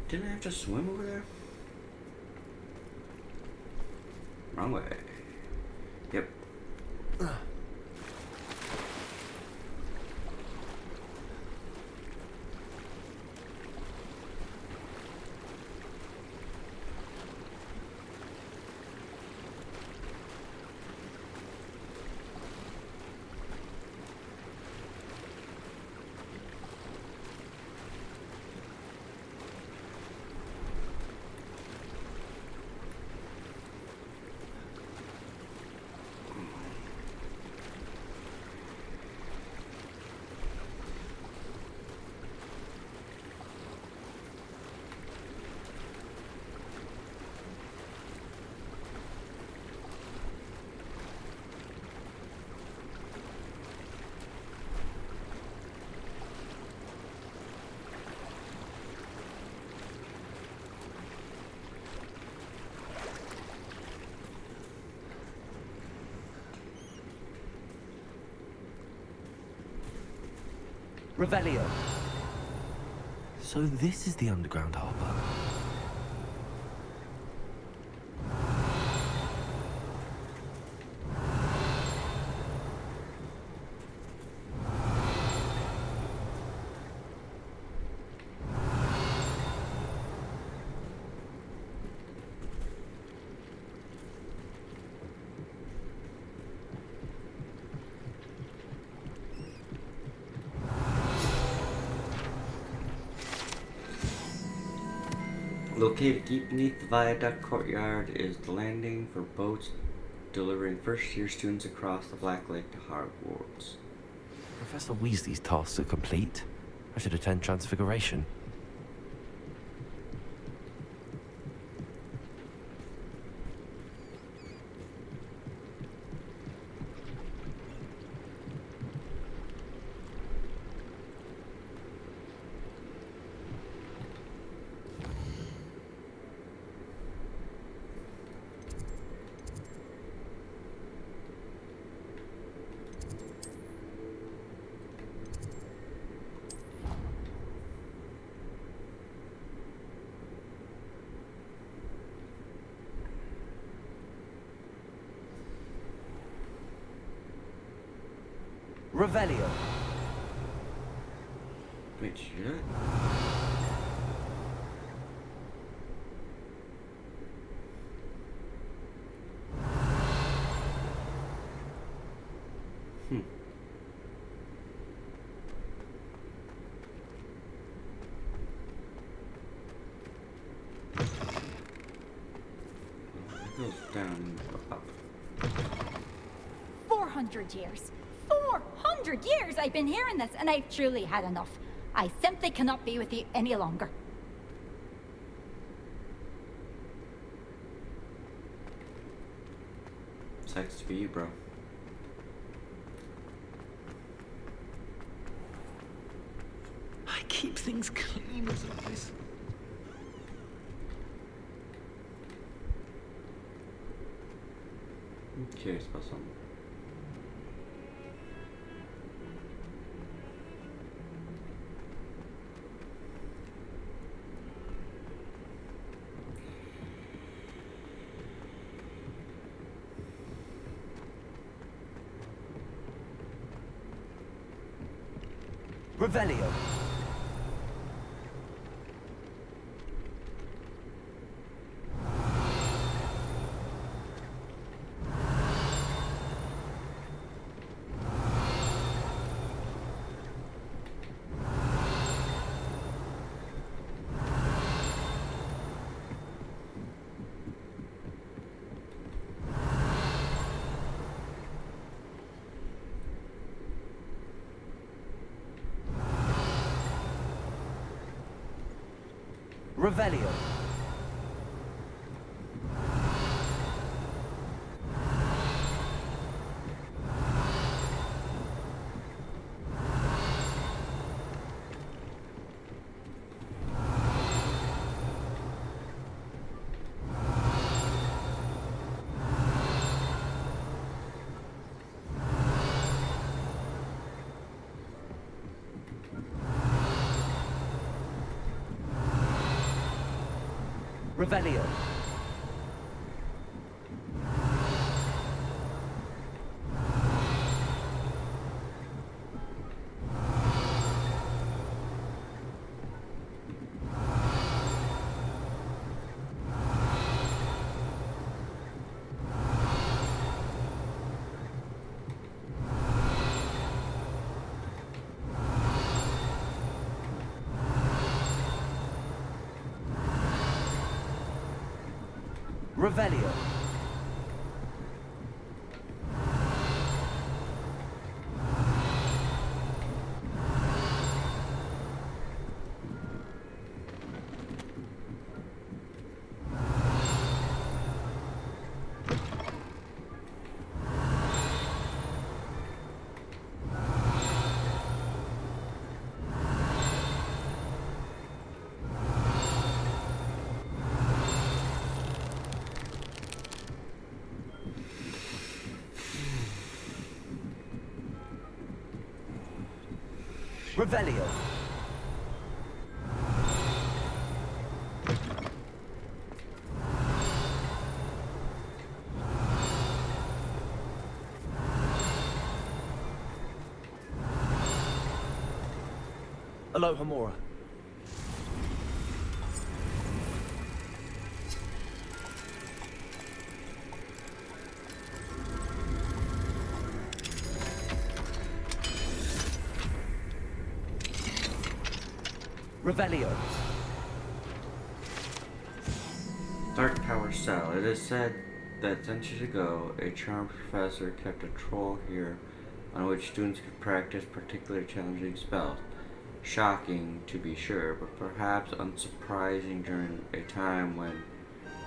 Didn't I have to swim over there? Wrong way. Yep. Revelio. So this is the underground harbor. Located deep beneath the viaduct courtyard is the landing for boats delivering first-year students across the Black Lake to Hogwarts. Professor Weasley's tasks are complete. I should attend Transfiguration. Revelio. Wait, shit. 400 years. 400 years I've been hearing this, and I've truly had enough. I simply cannot be with you any longer. Sucks to be you, bro. I keep things clean as always. I'm curious about something. Revelio. Revelio. Revelio. Revelio. Revelio. Aloha Mora. Revelio. Dark Power Cell. It is said that centuries ago, a charmed professor kept a troll here on which students could practice particularly challenging spells. Shocking, to be sure, but perhaps unsurprising during a time when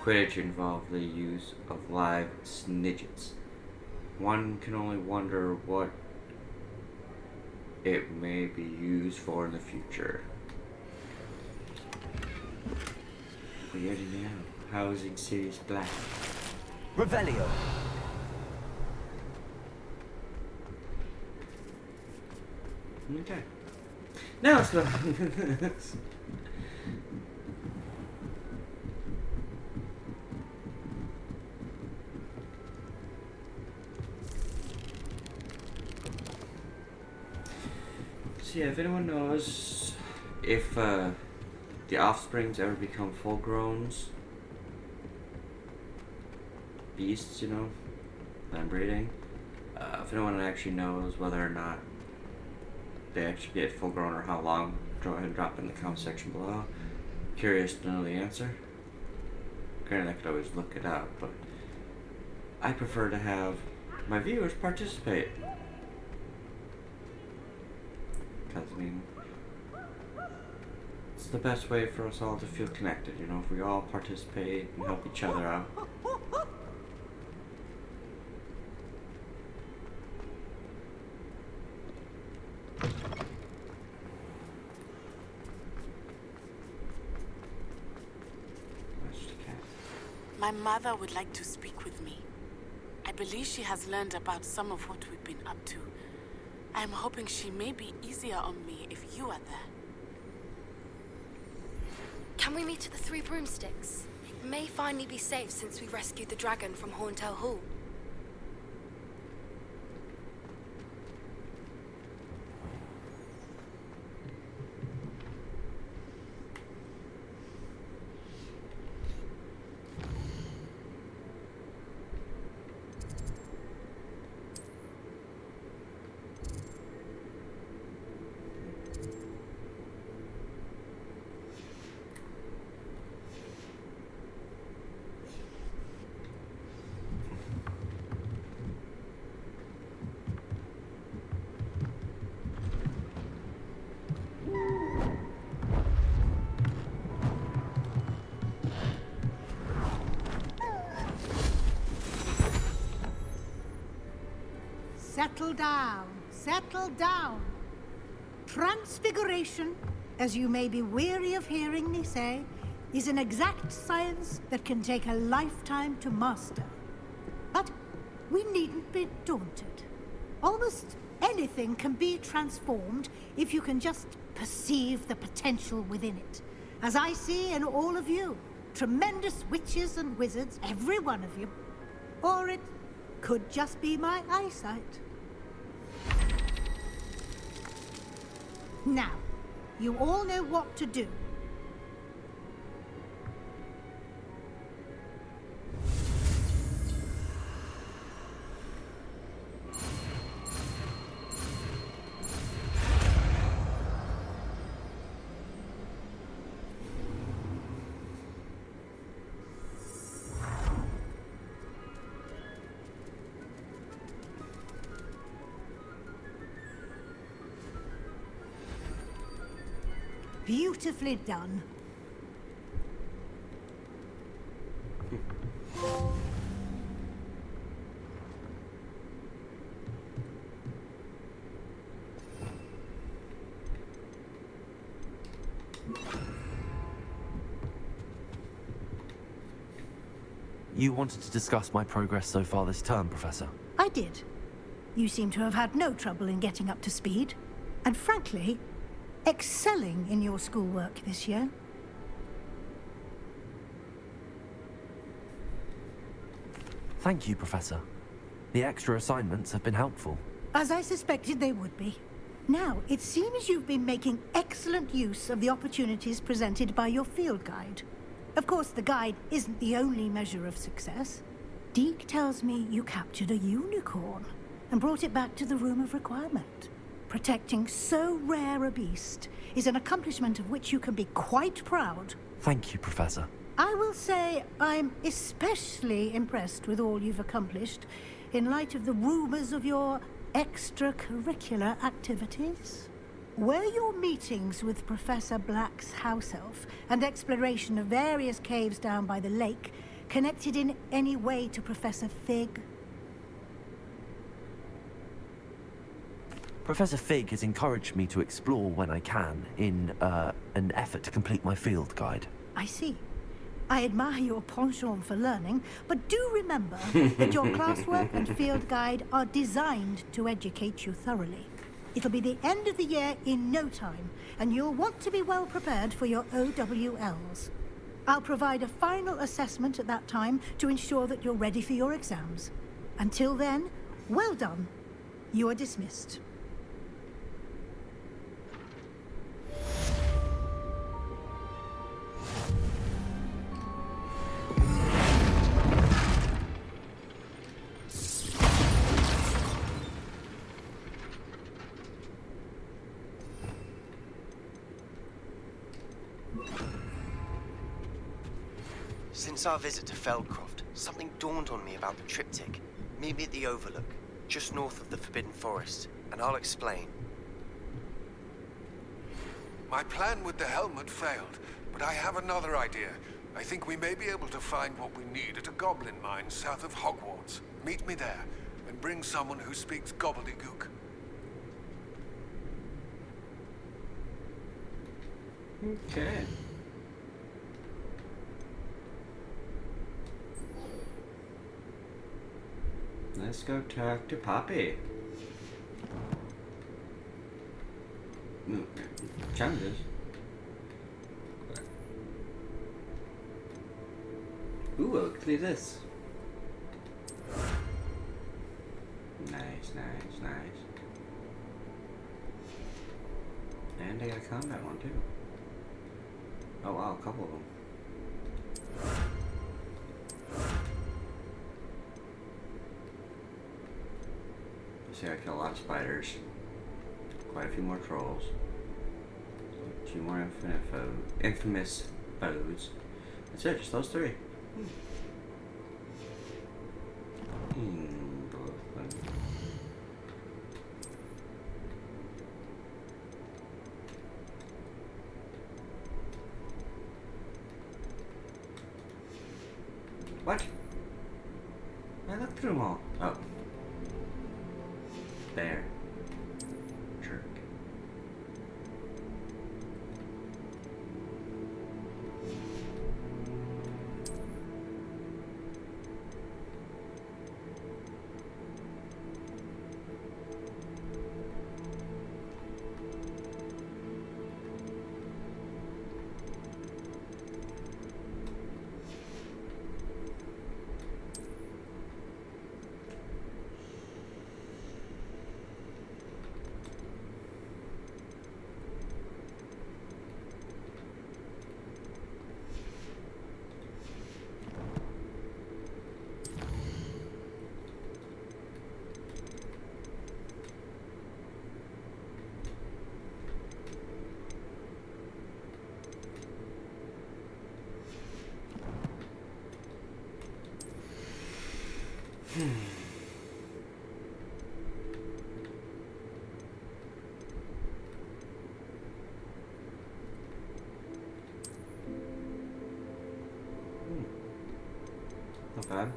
Quidditch involved the use of live snidgets. One can only wonder what it may be used for in the future. Weird now. Housing Sirius Black. Revelio. Okay. Now let's go. So yeah, if anyone knows if the offsprings ever become full-growns beasts, you know, that I'm breeding, if anyone actually knows whether or not they actually get full-grown or how long, go ahead and drop in the comment section below. Curious to know the answer. Granted, I could always look it up, but I prefer to have my viewers participate. Because, I mean, it's the best way for us all to feel connected, you know, if we all participate and help each other out. My mother would like to speak with me. I believe she has learned about some of what we've been up to. I am hoping she may be easier on me if you are there. Can we meet at the Three Broomsticks? It may finally be safe since we rescued the dragon from Horntail Hall. Settle down, settle down. Transfiguration, as you may be weary of hearing me say, is an exact science that can take a lifetime to master. But we needn't be daunted. Almost anything can be transformed if you can just perceive the potential within it. As I see in all of you, tremendous witches and wizards, every one of you. Or it could just be my eyesight. Now, you all know what to do. Beautifully done. You wanted to discuss my progress so far this term, Professor? I did. You seem to have had no trouble in getting up to speed. And frankly, excelling in your schoolwork this year. Thank you, Professor. The extra assignments have been helpful. As I suspected they would be. Now, it seems you've been making excellent use of the opportunities presented by your field guide. Of course, the guide isn't the only measure of success. Deke tells me you captured a unicorn and brought it back to the Room of Requirement. Protecting so rare a beast is an accomplishment of which you can be quite proud. Thank you, Professor. I will say I'm especially impressed with all you've accomplished in light of the rumors of your extracurricular activities. Were your meetings with Professor Black's house elf and exploration of various caves down by the lake connected in any way to Professor Fig? Professor Fig has encouraged me to explore when I can in an effort to complete my field guide. I see. I admire your penchant for learning, but do remember that your classwork and field guide are designed to educate you thoroughly. It'll be the end of the year in no time, and you'll want to be well prepared for your OWLs. I'll provide a final assessment at that time to ensure that you're ready for your exams. Until then, well done. You are dismissed. Since our visit to Feldcroft, something dawned on me about the triptych. Meet me at the Overlook. just north of the Forbidden Forest, and I'll explain. My plan with the helmet failed, but I have another idea. I think we may be able to find what we need at a goblin mine south of Hogwarts. Meet me there, and bring someone who speaks gobbledygook. Okay. Let's go talk to Poppy. Challenges. Ooh, look at this. Nice, nice, nice. And I got a combat one too. Oh wow, a couple of them. See, I kill a lot of spiders. Quite a few more trolls. 2 more infamous foes. That's it, just those 3. What? I looked through them all. Oh. There. Jerk. Not bad.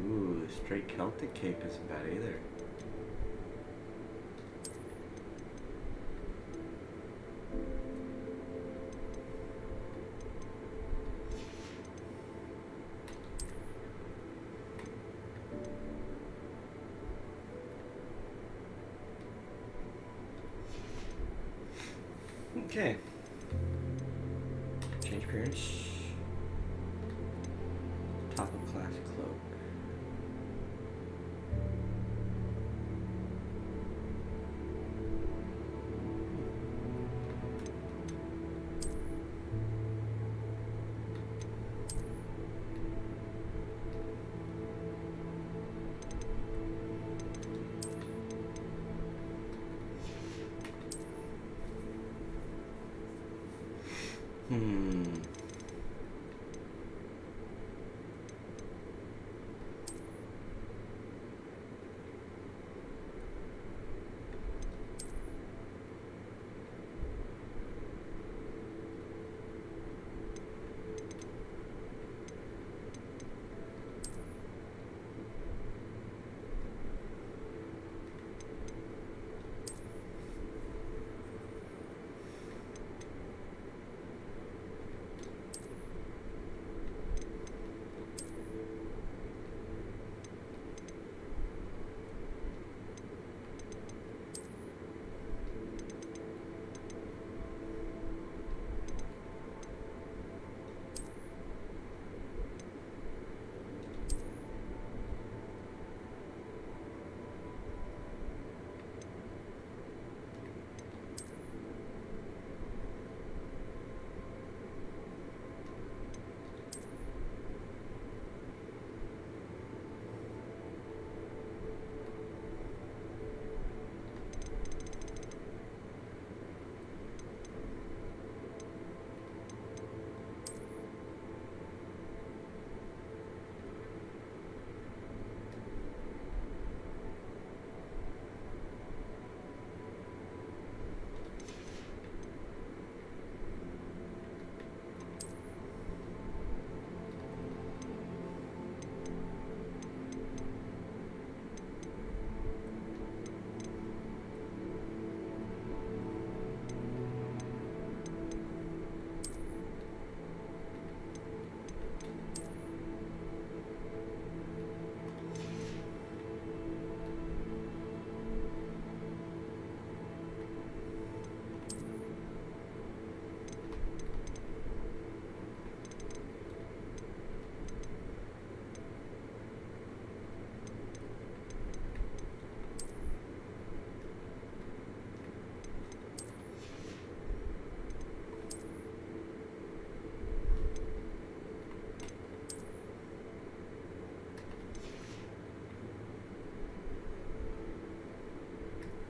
Ooh, the straight Celtic cape isn't bad either. Okay. Change appearance. Top of class cloak.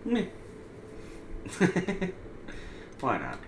Meh. Why not?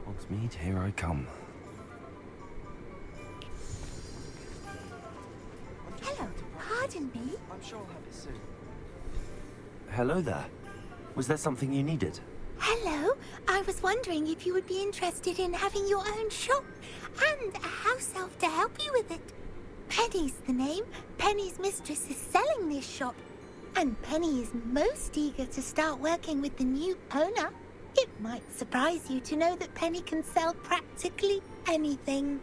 Hogsmeade, here I come. Hello, pardon me. I'm sure I'll have it soon. Hello there. Was there something you needed? Hello, I was wondering if you would be interested in having your own shop and a house elf to help you with it. Penny's the name. Penny's mistress is selling this shop, and Penny is most eager to start working with the new owner. It might surprise you to know that Penny can sell practically anything.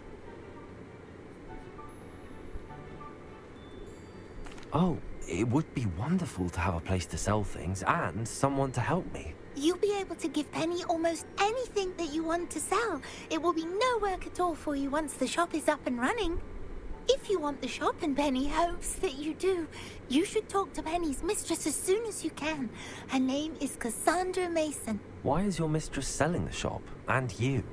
Oh, it would be wonderful to have a place to sell things and someone to help me. You'll be able to give Penny almost anything that you want to sell. It will be no work at all for you once the shop is up and running. If you want the shop, and Penny hopes that you do, you should talk to Penny's mistress as soon as you can. Her name is Cassandra Mason. Why is your mistress selling the shop? And you?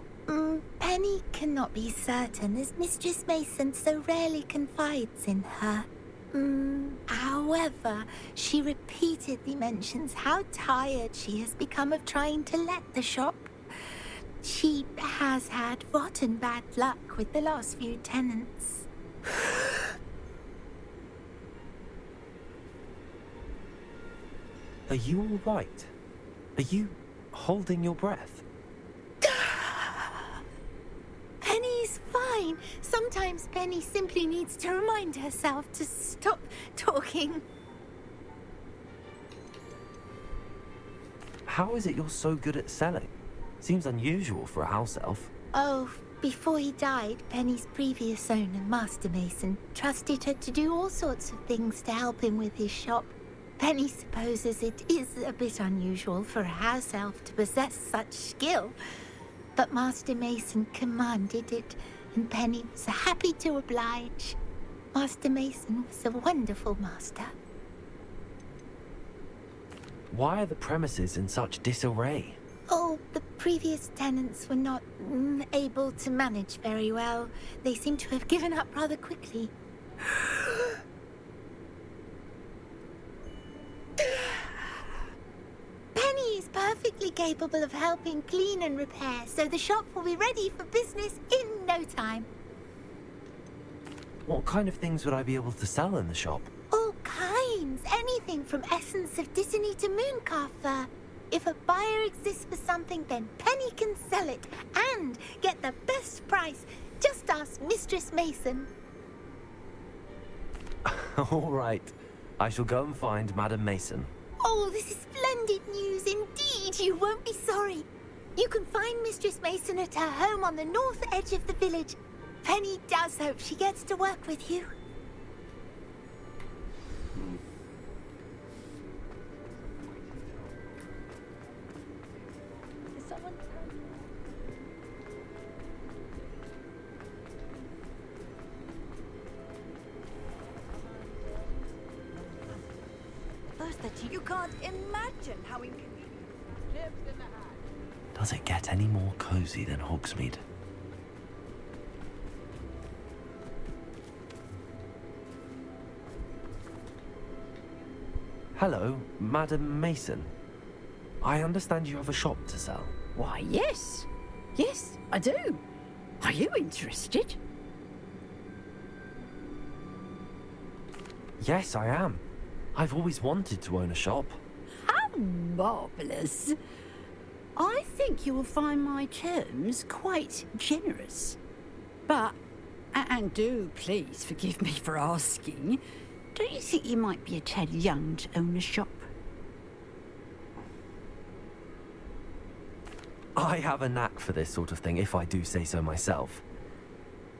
Penny cannot be certain, as Mistress Mason so rarely confides in her. However, she repeatedly mentions how tired she has become of trying to let the shop. She has had rotten bad luck with the last few tenants. Are you all right? Are you holding your breath? Penny's fine. Sometimes Penny simply needs to remind herself to stop talking. How is it you're so good at selling? Seems unusual for a house elf. Oh, before he died, Penny's previous owner, Master Mason, trusted her to do all sorts of things to help him with his shop. Penny supposes it is a bit unusual for a house elf to possess such skill, but Master Mason commanded it, and Penny was happy to oblige. Master Mason was a wonderful master. Why are the premises in such disarray? Oh, the previous tenants were not able to manage very well. They seem to have given up rather quickly. Penny is perfectly capable of helping clean and repair, so the shop will be ready for business in no time. What kind of things would I be able to sell in the shop? All kinds. Anything from essence of Disney to mooncalf fur. If a buyer exists for something, then Penny can sell it and get the best price. Just ask Mistress Mason. All right. I shall go and find Madam Mason. Oh, this is splendid news indeed. You won't be sorry. You can find Mistress Mason at her home on the north edge of the village. Penny does hope she gets to work with you. You can't imagine how inconvenient. Chips in the hat. Does it get any more cozy than Hogsmeade? Hello, Madam Mason. I understand you have a shop to sell. Why, yes. Yes, I do. Are you interested? Yes, I am. I've always wanted to own a shop. How marvellous. I think you will find my terms quite generous. But, and do please forgive me for asking, don't you think you might be a tad young to own a shop? I have a knack for this sort of thing, if I do say so myself.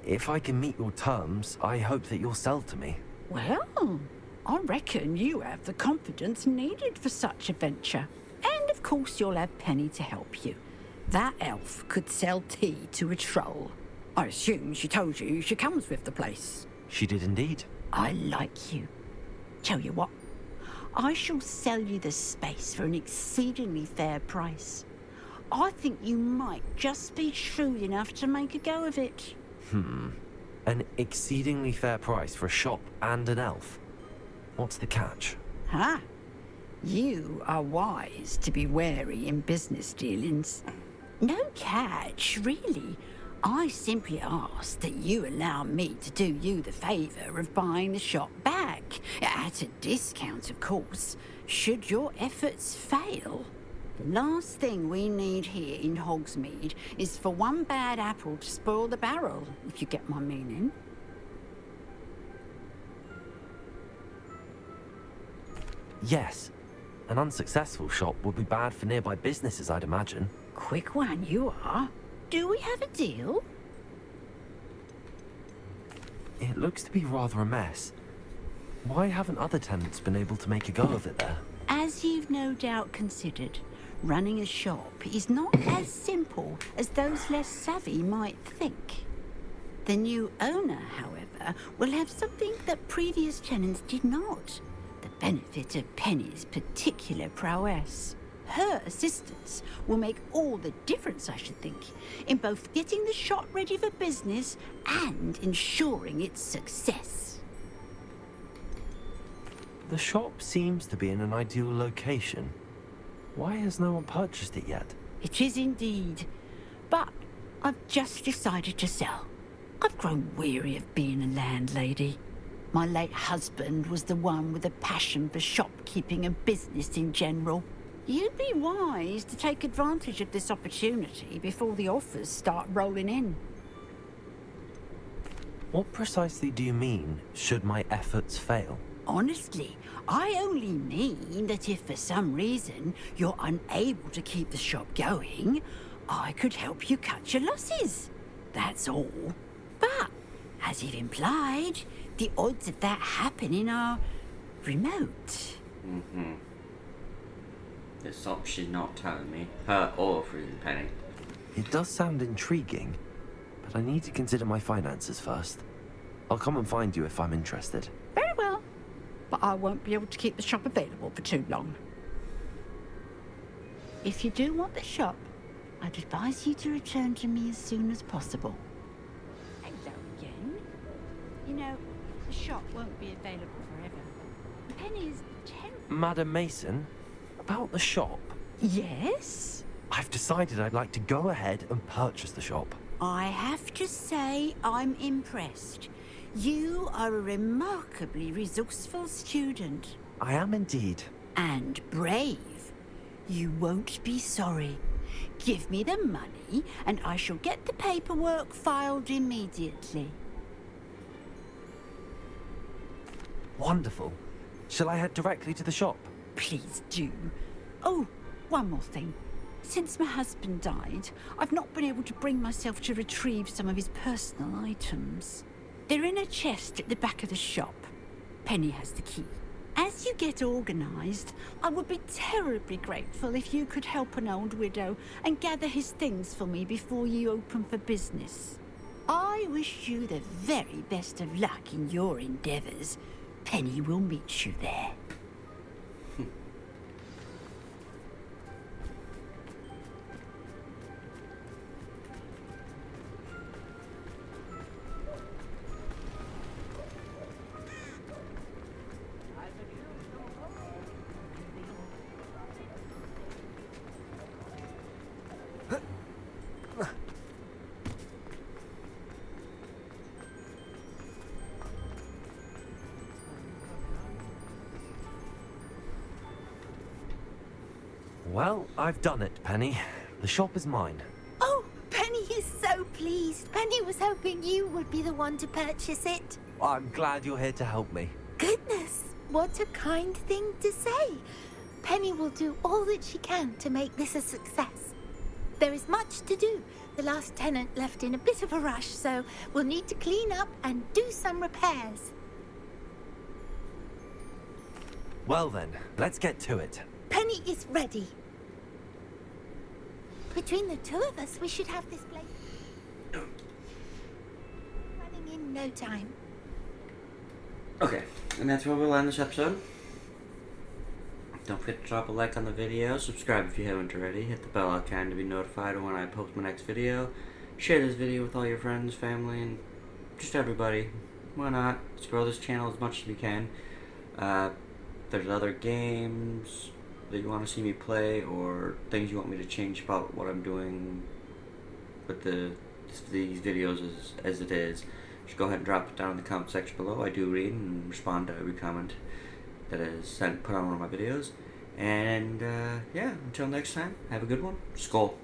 If I can meet your terms, I hope that you'll sell to me. Well, I reckon you have the confidence needed for such a venture. And of course you'll have Penny to help you. That elf could sell tea to a troll. I assume she told you she comes with the place. She did indeed. I like you. Tell you what, I shall sell you the space for an exceedingly fair price. I think you might just be shrewd enough to make a go of it. An exceedingly fair price for a shop and an elf. What's the catch? Huh? You are wise to be wary in business dealings. No catch, really. I simply ask that you allow me to do you the favour of buying the shop back. At a discount, of course, should your efforts fail. The last thing we need here in Hogsmeade is for one bad apple to spoil the barrel, if you get my meaning. Yes. An unsuccessful shop would be bad for nearby businesses, I'd imagine. Quick one you are. Do we have a deal? It looks to be rather a mess. Why haven't other tenants been able to make a go of it there? As you've no doubt considered, running a shop is not as simple as those less savvy might think. The new owner, however, will have something that previous tenants did not. The benefit of Penny's particular prowess. Her assistance will make all the difference, I should think, in both getting the shop ready for business and ensuring its success. The shop seems to be in an ideal location. Why has no one purchased it yet? It is indeed. But I've just decided to sell. I've grown weary of being a landlady. My late husband was the one with a passion for shopkeeping and business in general. You'd be wise to take advantage of this opportunity before the offers start rolling in. What precisely do you mean, should my efforts fail? Honestly, I only mean that if for some reason you're unable to keep the shop going, I could help you cut your losses. That's all. But, as you've implied, the odds of that happening are remote. There's something she's not telling me. Her or Freezing Penny. It does sound intriguing, but I need to consider my finances first. I'll come and find you if I'm interested. Very well. But I won't be able to keep the shop available for too long. If you do want the shop, I'd advise you to return to me as soon as possible. Hello again. You know, the shop won't be available forever. Penny is terrible. Madam Mason, about the shop. Yes? I've decided I'd like to go ahead and purchase the shop. I have to say I'm impressed. You are a remarkably resourceful student. I am indeed. And brave. You won't be sorry. Give me the money, and I shall get the paperwork filed immediately. Wonderful. Shall I head directly to the shop? Please do. Oh, one more thing. Since my husband died, I've not been able to bring myself to retrieve some of his personal items. They're in a chest at the back of the shop. Penny has the key. As you get organised, I would be terribly grateful if you could help an old widow and gather his things for me before you open for business. I wish you the very best of luck in your endeavours. Penny will meet you there. Well, I've done it, Penny. The shop is mine. Oh, Penny is so pleased. Penny was hoping you would be the one to purchase it. I'm glad you're here to help me. Goodness, what a kind thing to say. Penny will do all that she can to make this a success. There is much to do. The last tenant left in a bit of a rush, so we'll need to clean up and do some repairs. Well then, let's get to it. Penny is ready. Between the two of us, we should have this place running in no time. Okay, and that's where we'll end this episode. Don't forget to drop a like on the video, subscribe if you haven't already, hit the bell icon to be notified when I post my next video, share this video with all your friends, family, and just everybody. Why not? Let's grow this channel as much as we can. If there's other games that you want to see me play, or things you want me to change about what I'm doing with these videos as it is, just go ahead and drop it down in the comment section below. I do read and respond to every comment that is put on one of my videos. And yeah, until next time, have a good one. Skull.